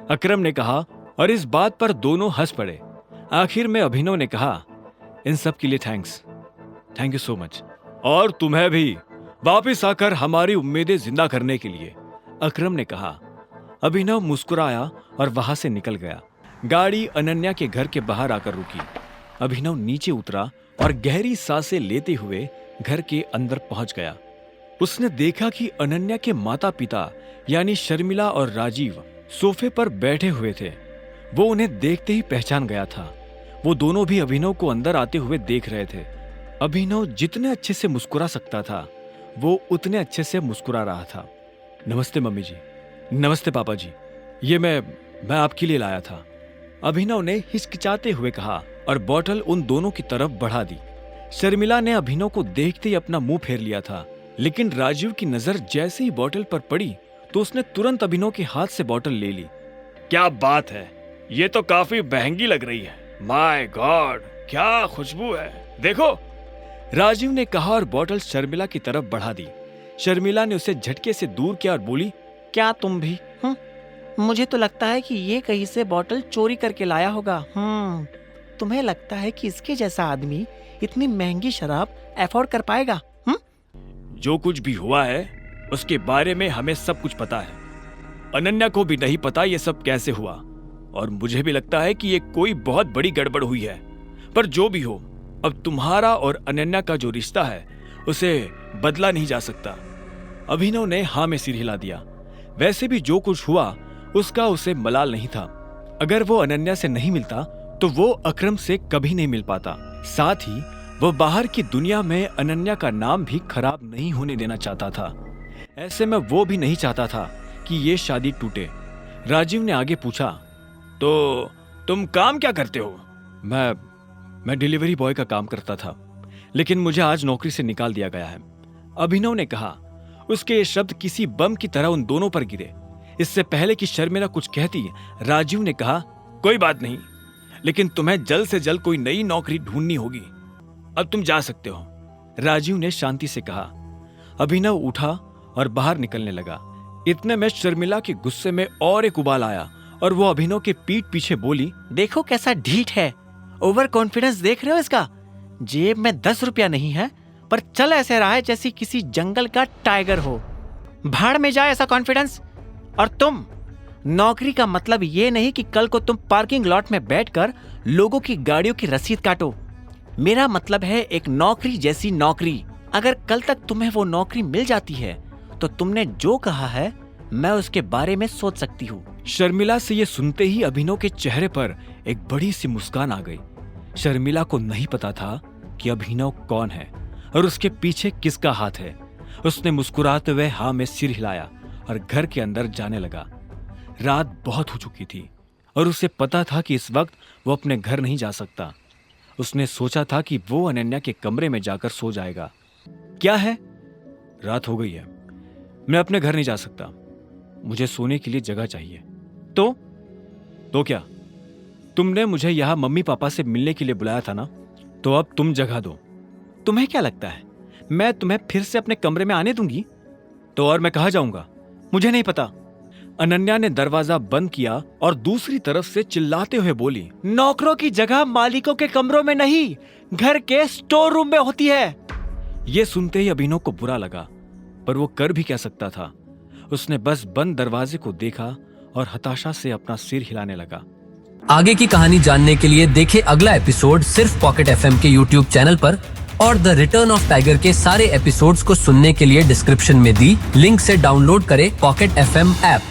अकरम ने कहा और इस बात पर दोनों हंस पड़े। आखिर में अभिनव ने कहा, इन सब के लिए thanks, thank you so much. और तुम्हें भी वापिस आकर हमारी उम्मीदें जिंदा करने के लिए, अकरम ने कहा। अभिनव मुस्कुराया और वहां से निकल गया। गाड़ी अनन्या के घर के बाहर आकर रुकी। अभिनव नीचे उतरा और गहरी सांसें लेते हुए घर के अंदर पहुंच गया। उसने देखा कि अनन्या के माता पिता यानी शर्मिला और राजीव सोफे पर बैठे हुए थे। वो उन्हें देखते ही पहचान गया था। वो दोनों भी अभिनव को अंदर आते हुए देख रहे थे। अभिनव जितने अच्छे से मुस्कुरा सकता था वो उतने अच्छे से मुस्कुरा रहा था। नमस्ते मम्मी जी। नमस्ते पापा जी, ये मैं आपके लिए लाया था, अभिनव ने हिचकिचाते हुए कहा और बोतल उन दोनों की तरफ बढ़ा दी। शर्मिला ने अभिनव को देखते ही अपना मुंह फेर लिया था, लेकिन राजीव की नजर जैसे ही बोतल पर पड़ी तो उसने तुरंत अभिनव के हाथ से बोतल ले ली। क्या बात है, ये तो काफी महंगी लग रही है। माय गॉड, क्या खुशबू है, देखो, राजीव ने कहा और बोतल शर्मिला की तरफ बढ़ा दी। शर्मिला ने उसे झटके से दूर किया और बोली, क्या तुम भी? मुझे तो लगता है कि ये कहीं से बोतल चोरी करके लाया होगा। तुम्हें लगता है कि इसके जैसा आदमी इतनी महंगी शराब अफोर्ड कर पाएगा? जो कुछ भी हुआ है उसके बारे में हमें सब कुछ पता है। अनन्या को भी नहीं पता ये सब कैसे हुआ, और मुझे भी लगता है कि ये कोई बहुत बड़ी गड़बड़ हुई है। पर जो भी हो, अब तुम्हारा और अनन्या का जो रिश्ता है उसे बदला नहीं जा सकता। अभिनव ने हाँ में सिर हिला दिया। वैसे भी जो कुछ हुआ उसका उसे मलाल नहीं था। अगर वो अनन्या से नहीं मिलता तो वो अकरम से कभी नहीं मिल पाता। साथ ही वो बाहर की दुनिया में अनन्या का नाम भी खराब नहीं होने देना चाहता था। ऐसे में वो भी नहीं चाहता था कि ये शादी टूटे। राजीव ने आगे पूछा, तो तुम काम क्या करते हो? मैं डिलीवरी बॉय का काम करता था, लेकिन मुझे आज नौकरी से निकाल दिया गया है। अभिनव ने कहा। उसके ये शब्द किसी बम की तरह उन दोनों पर गिरे। इससे पहले कि शर्मिला कुछ कहती, राजीव ने कहा, कोई बात नहीं, लेकिन तुम्हें जल्द से जल्द कोई नई नौकरी ढूंढनी होगी। अब तुम जा सकते हो, राजीव ने शांति से कहा। अभिनव उठा और बाहर निकलने लगा। इतने में शर्मिला के गुस्से में और एक उबाल आया और वो अभिनव के पीठ पीछे बोली, देखो कैसा ढीठ है, ओवर कॉन्फिडेंस देख रहे हो इसका? जेब में 10 रुपया नहीं है पर चल ऐसे रहा है जैसे किसी जंगल का टाइगर हो। भाड़ में जाए ऐसा कॉन्फिडेंस। और तुम, नौकरी का मतलब ये नहीं कि कल को तुम पार्किंग लॉट में बैठकर लोगों की गाड़ियों की रसीद काटो। मेरा मतलब है एक नौकरी जैसी नौकरी। अगर कल तक तुम्हें वो नौकरी मिल जाती है तो तुमने जो कहा है मैं उसके बारे में सोच सकती हूँ। शर्मिला से ये सुनते ही अभिनव के चेहरे पर एक बड़ी सी मुस्कान आ गई। शर्मिला को नहीं पता था कि अभिनव कौन है और उसके पीछे किसका हाथ है। उसने मुस्कुराते हुए हाँ में सिर हिलाया और घर के अंदर जाने लगा। रात बहुत हो चुकी थी और उसे पता था कि इस वक्त वो अपने घर नहीं जा सकता। उसने सोचा था कि वो अनन्या के कमरे में जाकर सो जाएगा। क्या है, रात हो गई है, मैं अपने घर नहीं जा सकता, मुझे सोने के लिए जगह चाहिए। तो क्या, तुमने मुझे यहां मम्मी पापा से मिलने के लिए बुलाया था ना, तो अब तुम जगह दो। तुम्हें क्या लगता है मैं तुम्हें फिर से अपने कमरे में आने दूंगी? तो और मैं कहाँ जाऊंगा, मुझे नहीं पता। अनन्या ने दरवाजा बंद किया और दूसरी तरफ से चिल्लाते हुए बोली, नौकरों की जगह मालिकों के कमरों में नहीं, घर के स्टोर रूम में होती है। यह सुनते ही अभिनव को बुरा लगा, पर वो कर भी क्या सकता था। उसने बस बंद दरवाजे को देखा और हताशा से अपना सिर हिलाने लगा। आगे की कहानी जानने के लिए देखें अगला एपिसोड सिर्फ पॉकेट एफएम के यूट्यूब चैनल पर, और द रिटर्न ऑफ टाइगर के सारे एपिसोड्स को सुनने के लिए डिस्क्रिप्शन में दी लिंक से डाउनलोड करें पॉकेट एफएम ऐप।